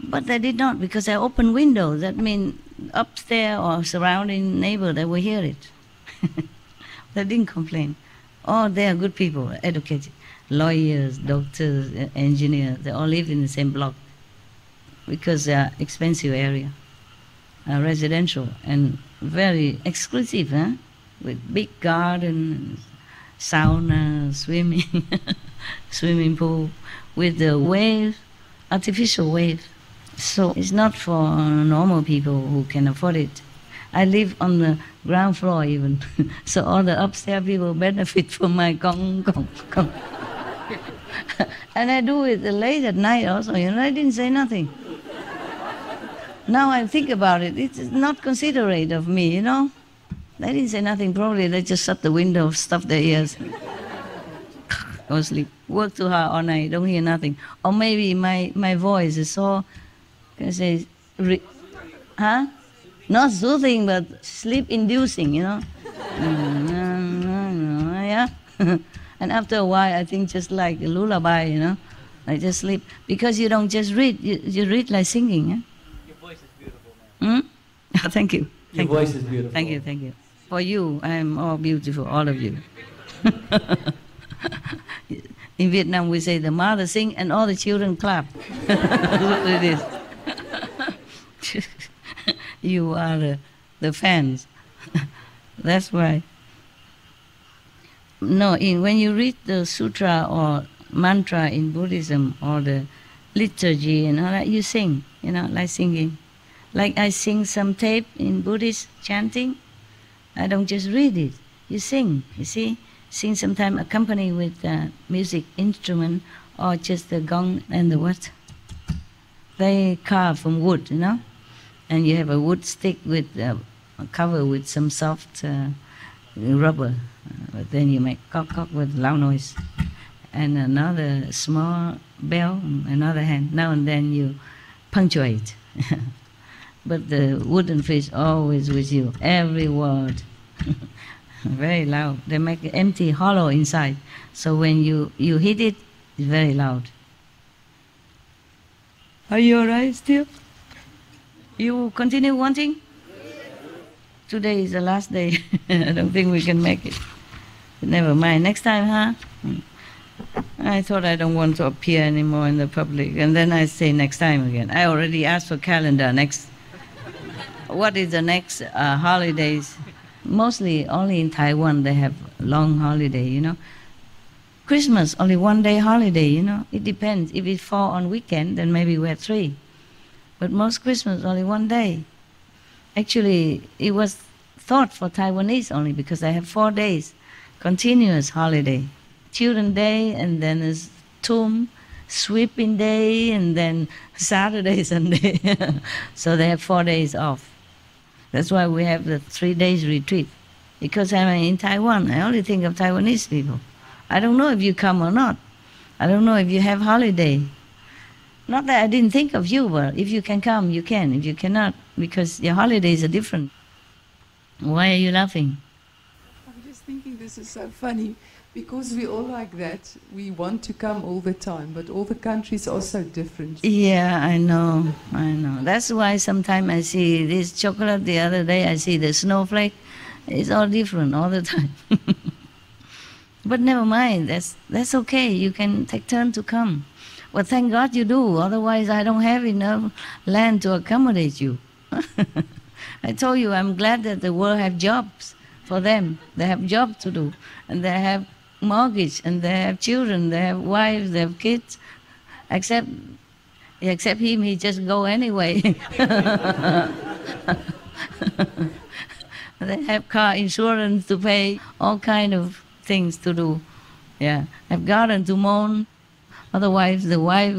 But they did not, because I opened windows. That means upstairs or surrounding neighbor, they will hear it. They didn't complain. Oh, they are good people, educated. Lawyers, doctors, engineers, they all live in the same block, because they are expensive area, residential, and very exclusive, with big garden, sauna, swimming, swimming pool, with the wave, artificial wave. So it's not for normal people who can afford it. I live on the ground floor even, so all the upstairs people benefit from my gong, gong, gong. And I do it late at night also, you know, I didn't say nothing. Now I think about it, it's not considerate of me, you know. They didn't say nothing, probably they just shut the window, stuffed their ears. Go sleep. work too hard all night, don't hear nothing. Or maybe my voice is so, can I say, huh? Not soothing, but sleep-inducing, you know. Yeah. And after a while, I think just like a lullaby, you know. I just sleep. Because you don't just read, you read like singing. Yeah? Your voice is beautiful, man. Thank you. Your voice is beautiful. Thank you. For you, I am all beautiful, all of you. In Vietnam, we say the mother sing and all the children clap. That's what it is. You are the fans. That's why. No, when you read the sutra or mantra in Buddhism or the liturgy and all that, you sing, you know, like singing. Like I sing some tape in Buddhist chanting. I don't just read it. You sing, you see. Sing sometimes accompanied with music instrument or just the gong and the what? They carve from wood, you know. And you have a wood stick with covered with some soft rubber. But then you make cock with loud noise. And another small bell, another hand. Now and then you punctuate. But the wooden fish always with you, every word. Very loud. They make an empty hollow inside. So when you hit it, it's very loud. Are you alright still? You continue wanting? Today is the last day. I don't think we can make it. But never mind. Next time, huh? I thought I don't want to appear anymore in the public. And then I say next time again. I already asked for calendar next. What is the next holidays? Mostly only in Taiwan they have long holiday, you know. Christmas, only 1 day holiday, you know. It depends. If it fall on weekend, then maybe we have 3. But most Christmas, only 1 day. Actually, it was thought for Taiwanese only because they have 4 days, continuous holiday. Children's Day, and then is Tomb, Sweeping Day, and then Saturday, Sunday. So they have 4 days off. That's why we have the 3 days retreat. Because I'm in Taiwan, I only think of Taiwanese people. I don't know if you come or not. I don't know if you have holiday. Not that I didn't think of you, but if you can come, you can. If you cannot, because your holidays are different. Why are you laughing? I'm just thinking this is so funny. Because we all like that, we want to come all the time, but all the countries are so different. Yeah, I know. That's why sometimes I see this chocolate, the other day I see the snowflake. It's all different all the time. But never mind, that's okay. You can take turn to come. Well, thank God you do, otherwise I don't have enough land to accommodate you. I told you, I'm glad that the world have jobs for them. They have jobs to do, and they have mortgage, and they have children, they have wives, they have kids. Except him, he just go anyway. They have car insurance to pay, all kind of things to do. Yeah, have garden to mow. Otherwise, the wife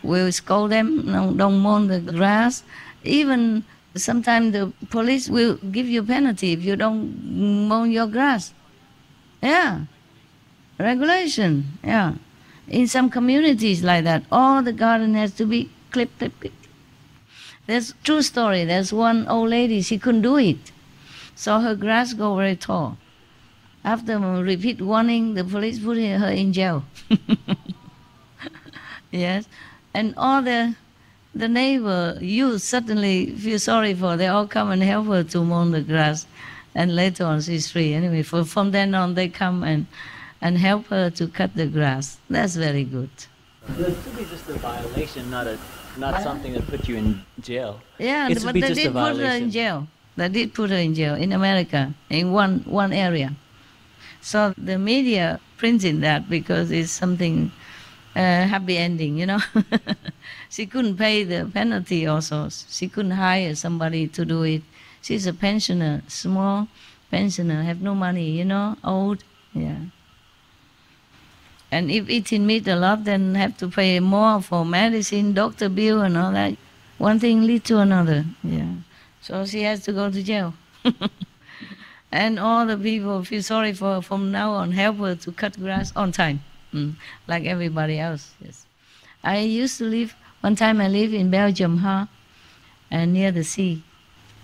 will scold them. No, don't mow the grass. Even sometimes the police will give you a penalty if you don't mow your grass. Yeah. Regulation, yeah. In some communities like that, all the garden has to be clip. There's true story. There's one old lady, she couldn't do it. So her grass go very tall. After repeat warning, the police put her in jail. Yes. And all the neighbor youth suddenly feel sorry for her. They all come and help her to mow the grass. And later on she's free. Anyway, from then on they come and help her to cut the grass. That's very good. It should be just a violation, not something that put you in jail. Yeah, it but they did put her in jail. They did put her in jail in America, in one area. So the media printed that because it's something happy ending, you know. She couldn't pay the penalty also. She couldn't hire somebody to do it. She's a pensioner, small pensioner, have no money, you know, old, yeah. And if eating meat a lot, then have to pay more for medicine, doctor bill and all that. One thing leads to another, yeah. So she has to go to jail. And all the people feel sorry for her from now on, help her to cut grass on time. like everybody else. Yes. I used to live, one time I lived in Belgium, near the sea.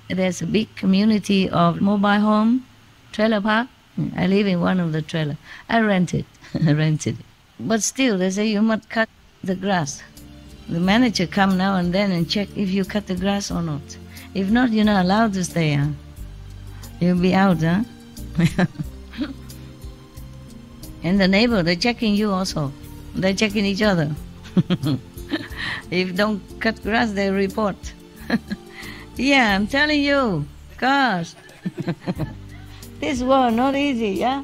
There's a big community of mobile home, trailer park. I live in one of the trailer. I rented it. But still, they say you must cut the grass. The manager come now and then and check if you cut the grass or not. If not, you're not allowed to stay. You'll be out, huh? And the neighbor, they're checking you also. They're checking each other. If don't cut grass, they report. Yeah, I'm telling you, gosh. This world not easy, yeah?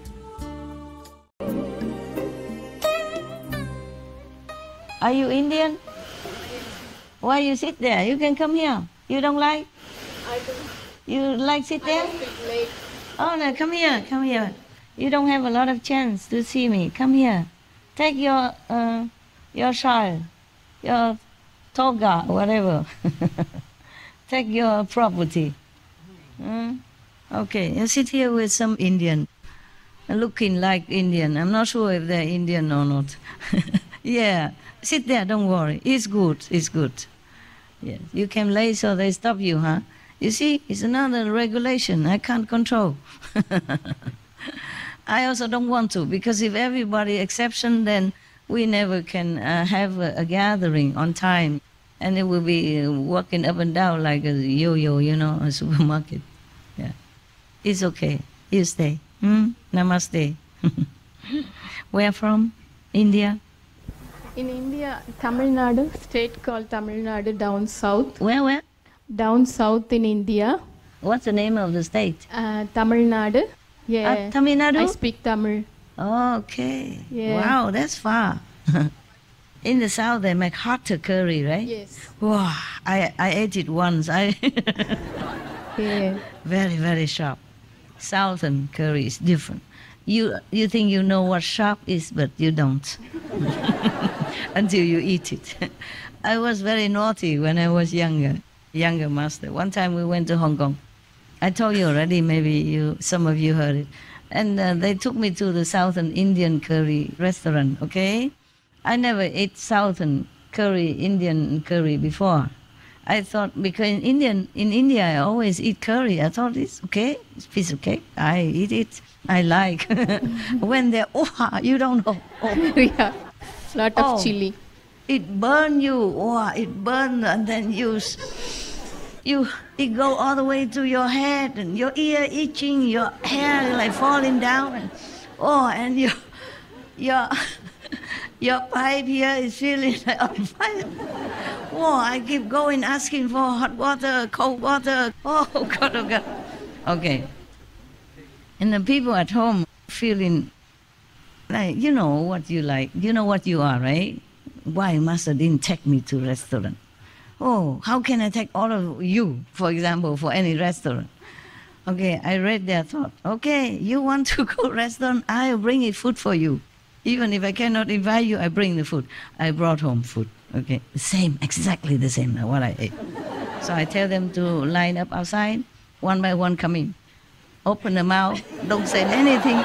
Are you Indian? Why you sit there? You can come here. You don't like? I don't. You like sit there? I speak late. Oh no, come here. You don't have a lot of chance to see me. Come here. Take your shawl, your toga, whatever. Take your property. Okay, you sit here with some Indian, looking like Indian. I'm not sure if they're Indian or not. Yeah, sit there, don't worry. It's good. Yes. You came late, so they stop you, huh? You see, it's another regulation I can't control. I also don't want to, because if everybody exception, then we never can have a gathering on time. And it will be walking up and down like a yo-yo, a supermarket. Yeah. It's okay. You stay. Namaste. Where from? India? In India, Tamil Nadu, state called Tamil Nadu, down south. Where? Down south in India. What's the name of the state? Tamil Nadu. Yeah. Tamil Nadu? I speak Tamil. Okay. Yeah. Wow, that's far. In the south, they make hotter curry, right? Yes. Wow, I ate it once. Yeah. Very, very sharp. Southern curry is different. You think you know what sharp is, but you don't. Until you eat it. I was very naughty when I was younger master. One time we went to Hong Kong. I told you already, maybe some of you heard it. And they took me to the Southern Indian curry restaurant, okay? I never ate Southern curry, Indian curry before. I thought, because in India, I always eat curry. I thought, it's okay, it's a piece of cake. I eat it, I like. When they're, you don't know. Yeah. Lot of chili. It burn you, it burn, and then it go all the way to your head, and your ear itching, your hair like falling down, and your pipe here is feeling like on fire. I keep going asking for hot water, cold water. Oh God. Okay. And the people at home feeling like, you know what you like, you know what you are, right? Why Master didn't take me to restaurant? How can I take all of you, for example, for any restaurant? Okay, I read their thought. Okay, you want to go restaurant, I'll bring it food for you. Even if I cannot invite you, I bring the food. I brought home food. Okay, exactly the same what I ate. So I tell them to line up outside, one by one come in. Open the mouth, don't say anything.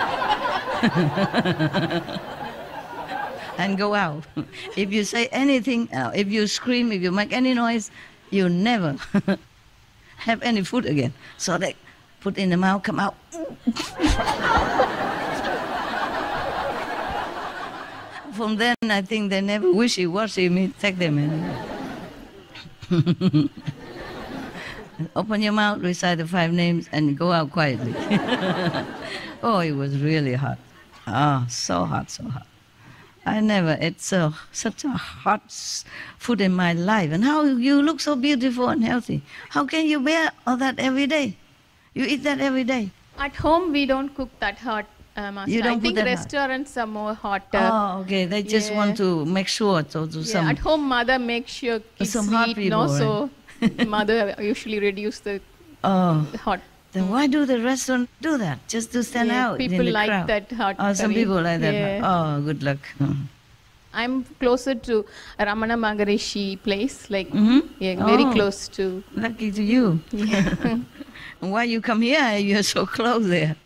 And go out. If you say anything, if you scream, if you make any noise, you never have any food again. So they put in the mouth, come out. From then, I think they never wishy-washy me, take them in. Open your mouth, recite the 5 names, and go out quietly. It was really hot. So hot. I never ate such a hot food in my life. And how you look so beautiful and healthy. How can you bear all that every day? You eat that every day. At home, we don't cook that hot, Master. You don't I think put that restaurants are more hotter. Okay. They just want to make sure to do some. At home, mother makes sure kids some hot eat, people, so mother usually reduce the hot. Then why do the restaurant do that? Just to stand out in the People like crowd? that hot Some curry. people like that. Yeah. Good luck. I'm closer to Ramana Maharishi place, like very close to. Lucky to you. Yeah. Why you come here? You're so close there.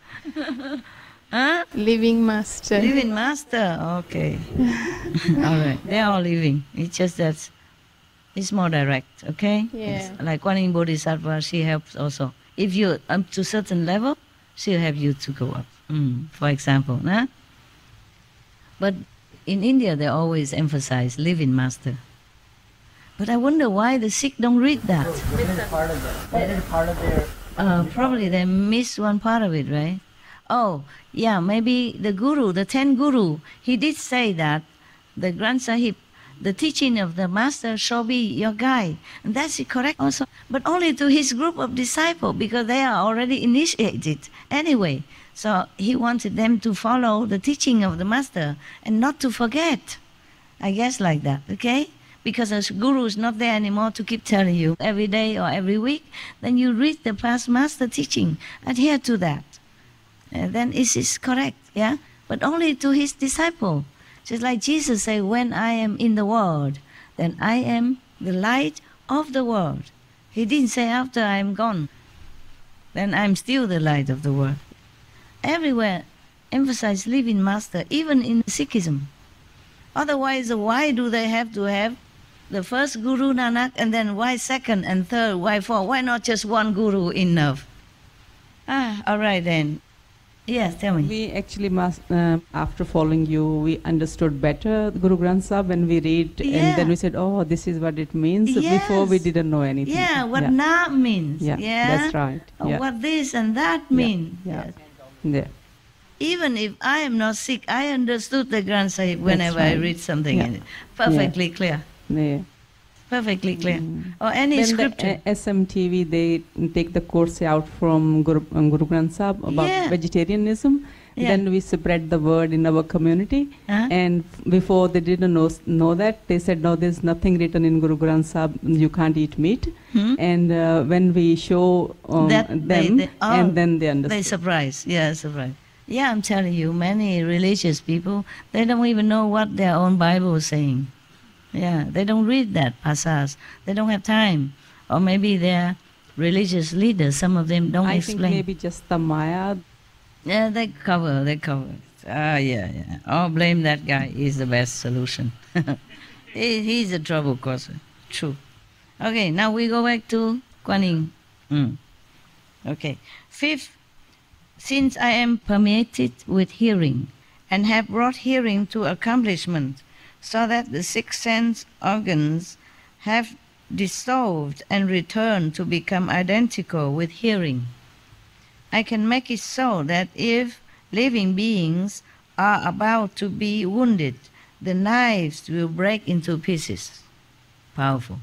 Huh? Living master. Living master, okay. All right, they're all living. It's just that it's more direct, okay? Yeah. It's like Kuan Yin Bodhisattva, she helps also. If you're up to a certain level, she'll help you to go up, for example. Nah? But in India, they always emphasize living master. But I wonder why the Sikh don't read that. Part of their Probably they miss one part of it, right? Oh, yeah, maybe the Guru, the 10th Guru, he did say that the Granth Sahib, the teaching of the Master shall be your guide. And that's correct also. But only to his group of disciples, because they are already initiated anyway. So he wanted them to follow the teaching of the Master and not to forget. I guess like that, okay? Because the Guru is not there anymore to keep telling you every day or every week, then you read the past Master teaching, adhere to that. Then it is correct, yeah? But only to his disciple. Just like Jesus said, when I am in the world, then I am the light of the world. He didn't say after I am gone, then I'm still the light of the world. Everywhere emphasize living master, even in Sikhism. Otherwise, why do they have to have the first Guru Nanak, and then why second and third, why fourth? Why not just one Guru enough? All right then. Yes, tell me. We actually after following you, we understood better the Guru Granth Sahib when we read, and then we said, oh, this is what it means. Yes. Before we didn't know anything. Yeah, what na means. Yeah, that's right. Yeah. What this and that mean. Yeah. Yes. Yeah. Even if I am not Sikh, I understood the Granth Sahib whenever I read something in it. Perfectly clear. Yeah. Perfectly clear. Or any Then scripture. the SMTV, they take the course out from Guru Granth Sahib about vegetarianism. Yeah. Then we spread the word in our community. And before they didn't know that, they said, no, there's nothing written in Guru Granth Sahib, you can't eat meat. And when we show That them, and then they understand. They surprise. Yeah, surprise. Yeah, I'm telling you, many religious people, they don't even know what their own Bible is saying. Yeah, they don't read that passage. They don't have time. Or maybe their religious leaders, some of them don't explain. I think maybe just the Maya. Yeah, they cover. Yeah. Oh, blame that guy. He's the best solution. He's a trouble causer. True. Okay, now we go back to Kuan Yin. Okay. Fifth, since I am permeated with hearing and have brought hearing to accomplishment, so that the six sense organs have dissolved and returned to become identical with hearing, I can make it so that if living beings are about to be wounded, the knives will break into pieces. Powerful.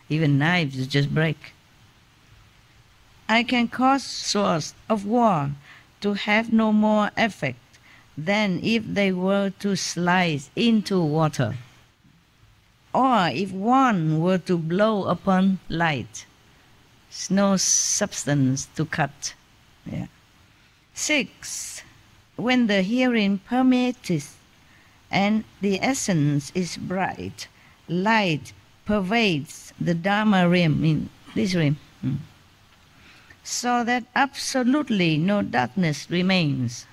Even knives just break. I can cause swords of war to have no more effect than if they were to slice into water, or if one were to blow upon light. There's no substance to cut. Yeah. 6. When the hearing permeates and the essence is bright, light pervades the Dharma realm, in this realm, so that absolutely no darkness remains.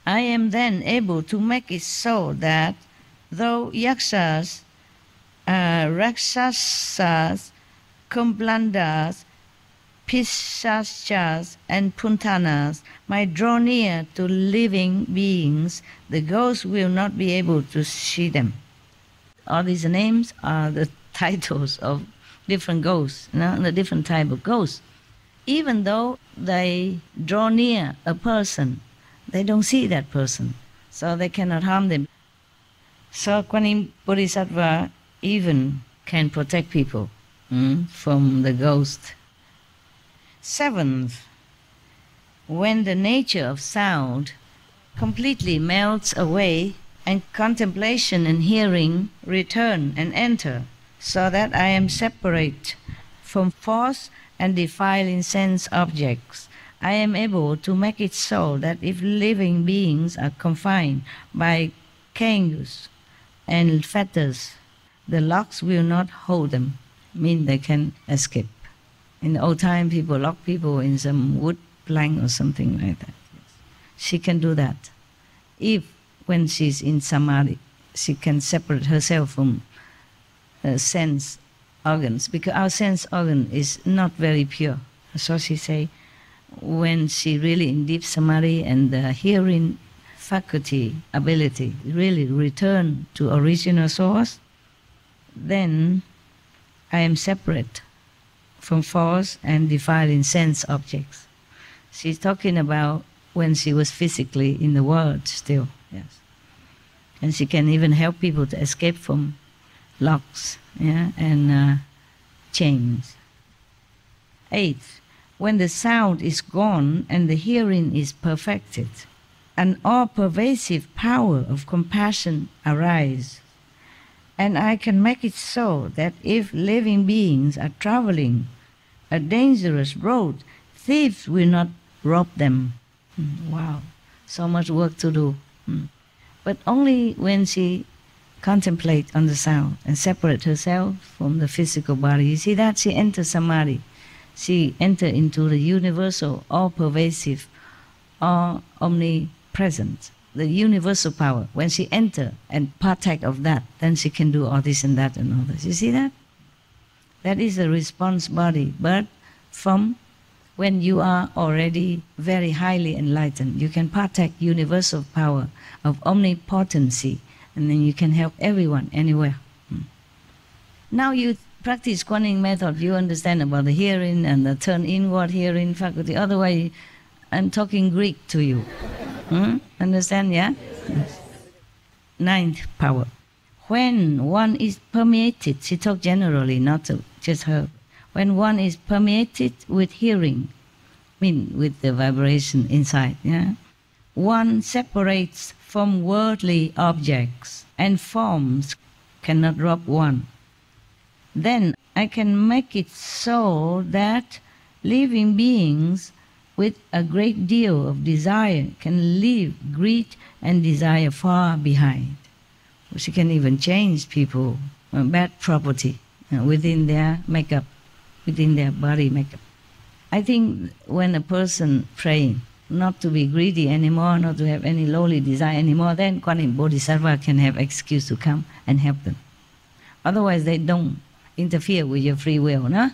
I am then able to make it so that though yakshas, rakshasas, kumblandas, pishachas, and puntanas might draw near to living beings, the ghosts will not be able to see them. All these names are the titles of different ghosts, the different type of ghosts. Even though they draw near a person, they don't see that person, so they cannot harm them. So Kuan Yin Bodhisattva even can protect people from the ghost. 7th, when the nature of sound completely melts away and contemplation and hearing return and enter, so that I am separate from false and defiling sense objects, I am able to make it so that if living beings are confined by cages and fetters, the locks will not hold them, mean they can escape. In the old time, people lock people in some wood plank or something like that. she can do that. If when she's in samadhi, she can separate herself from sense organs, because our sense organ is not very pure. So she say, when she really in deep samadhi and the hearing faculty, ability really return to original source, then I am separate from force and defiling sense objects. She's talking about when she was physically in the world still, yes. And she can even help people to escape from locks, yeah, and chains. 8th, when the sound is gone and the hearing is perfected, an all-pervasive power of compassion arises. And I can make it so that if living beings are traveling a dangerous road, thieves will not rob them. Wow, so much work to do. But only when she contemplates on the sound and separates herself from the physical body. You see that? She enters samadhi. She enters into the universal, all-pervasive, all omnipresent, the universal power. When she enters and partake of that, then she can do all this and that and all this. You see that? That is a response body. But from when you are already very highly enlightened, you can partake universal power of omnipotency, and then you can help everyone, anywhere. Now you practice Kuan method, you understand about the hearing and the turn inward hearing faculty. Otherwise, I'm talking Greek to you. Understand, yeah? 9th power. When one is permeated, she talked generally, not to just her. When one is permeated with hearing, with the vibration inside, yeah, one separates from worldly objects, and forms cannot rob one. Then I can make it so that living beings with a great deal of desire can leave greed and desire far behind. She can even change people, bad property within their makeup, within their body makeup. I think when a person praying not to be greedy anymore, not to have any lowly desire anymore, then Kuan Yin Bodhisattva can have excuse to come and help them. Otherwise, they don't interfere with your free will, no?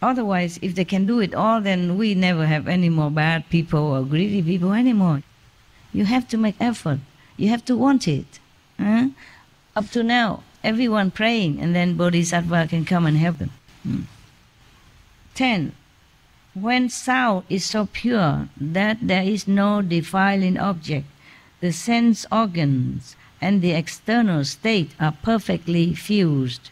Otherwise, if they can do it all, then we never have any more bad people or greedy people anymore. You have to make effort. You have to want it. Up to now, everyone praying, and then Bodhisattva can come and help them. 10. When sound is so pure that there is no defiling object, the sense organs and the external state are perfectly fused,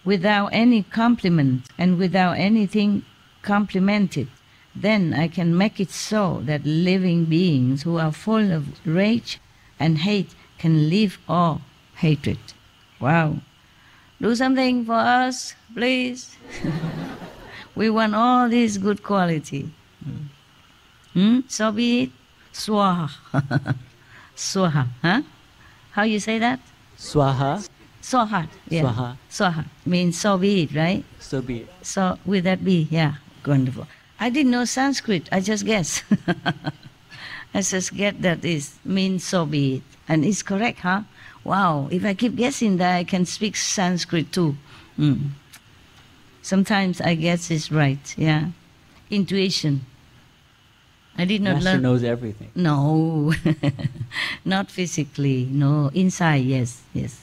without any complement and without anything complemented, then I can make it so that living beings who are full of rage and hate can leave all hatred. Wow. Do something for us, please. We want all this good quality. So be it. Swaha. Swaha. Huh? How you say that? Swaha. Swaha. Yeah. Swaha. Swaha means so be it, right? So be it. So will that be? Yeah. Wonderful. I didn't know Sanskrit. I just guess. I just get that is means so be it. And it's correct, huh? Wow. If I keep guessing that, I can speak Sanskrit too. Sometimes I guess it's right, yeah. Intuition. I did not Master learn. knows everything. No, not physically. No, inside, yes, yes.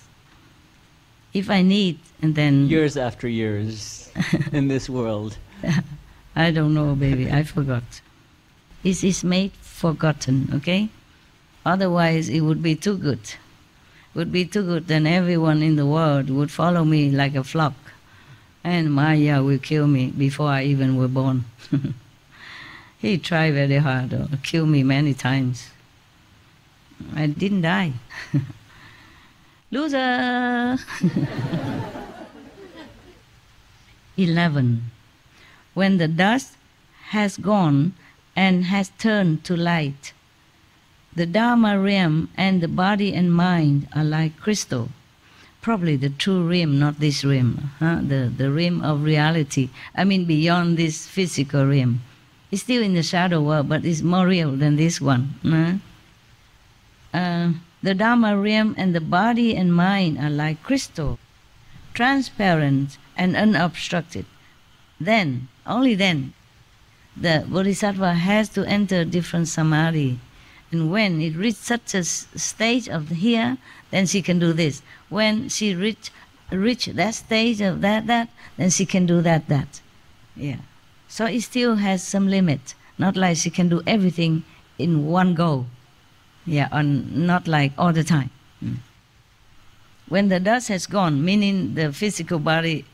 If I need, and then Years after years in this world. I don't know, baby. I forgot. It is made forgotten, okay? Otherwise, it would be too good. Would be too good, then everyone in the world would follow me like a flock. And Maya will kill me before I even were born. He tried very hard to kill me many times. I didn't die. Loser! 11. When the dust has gone and has turned to light, the Dharma realm and the body and mind are like crystal. Probably the true realm, not this realm, the realm of reality. I mean beyond this physical realm. It's still in the shadow world, but it's more real than this one. The Dharma realm and the body and mind are like crystal, transparent and unobstructed. Then, only then, the Bodhisattva has to enter different samadhi. And when it reaches such a stage of here, then she can do this. When she reach that stage of that, then she can do that. Yeah. So it still has some limit. Not like she can do everything in one go. Yeah, not like all the time. When the dust has gone, meaning the physical body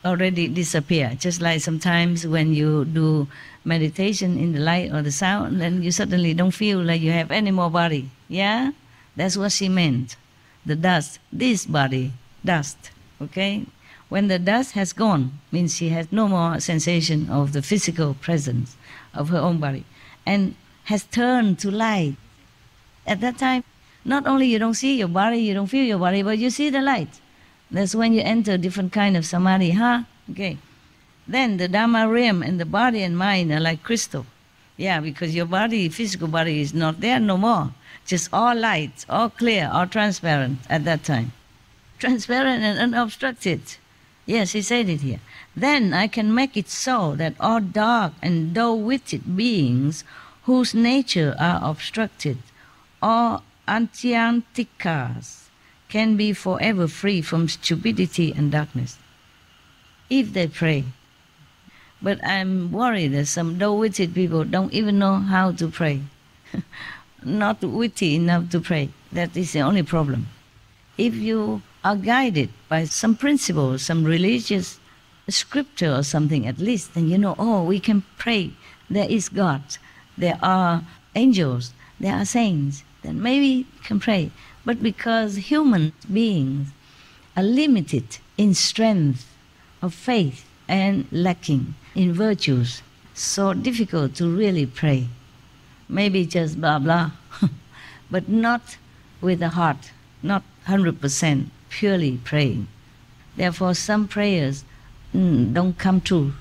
already disappear. Just like sometimes when you do meditation in the light or the sound, then you suddenly don't feel like you have any more body. Yeah? That's what she meant. The dust, this body, dust. Okay? When the dust has gone, means she has no more sensation of the physical presence of her own body, and has turned to light. At that time, not only you don't see your body, you don't feel your body, but you see the light. That's when you enter different kind of samadhi, huh? Okay. Then the Dhamma realm and the body and mind are like crystal. Yeah, because your body, physical body, is not there no more. Just all light, all clear, all transparent at that time. Transparent and unobstructed. Yes, he said it here. Then I can make it so that all dark and dull-witted beings whose nature are obstructed, all antyantikas, can be forever free from stupidity and darkness, if they pray. But I'm worried that some dull-witted people don't even know how to pray. Not witty enough to pray. That is the only problem. If you are guided by some principle, some religious scripture or something at least, then you know, oh, we can pray. There is God. There are angels. There are saints. Then maybe you can pray. But because human beings are limited in strength of faith and lacking in virtues, so difficult to really pray. Maybe just blah blah, but not with the heart, not 100% purely praying. Therefore some prayers don't come true.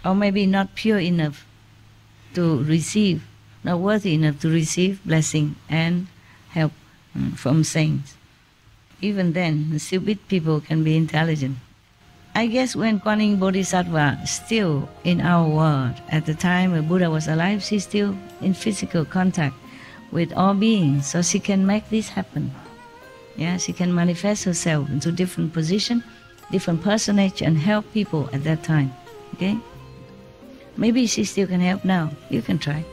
Or maybe not pure enough to receive, not worthy enough to receive blessing and help from saints. Even then, the stupid people can be intelligent. I guess when Kuan Yin Bodhisattva still in our world, at the time when Buddha was alive, she's still in physical contact with all beings, so she can make this happen. Yeah, she can manifest herself into different position, different personage, and help people at that time. Okay? Maybe she still can help now. You can try.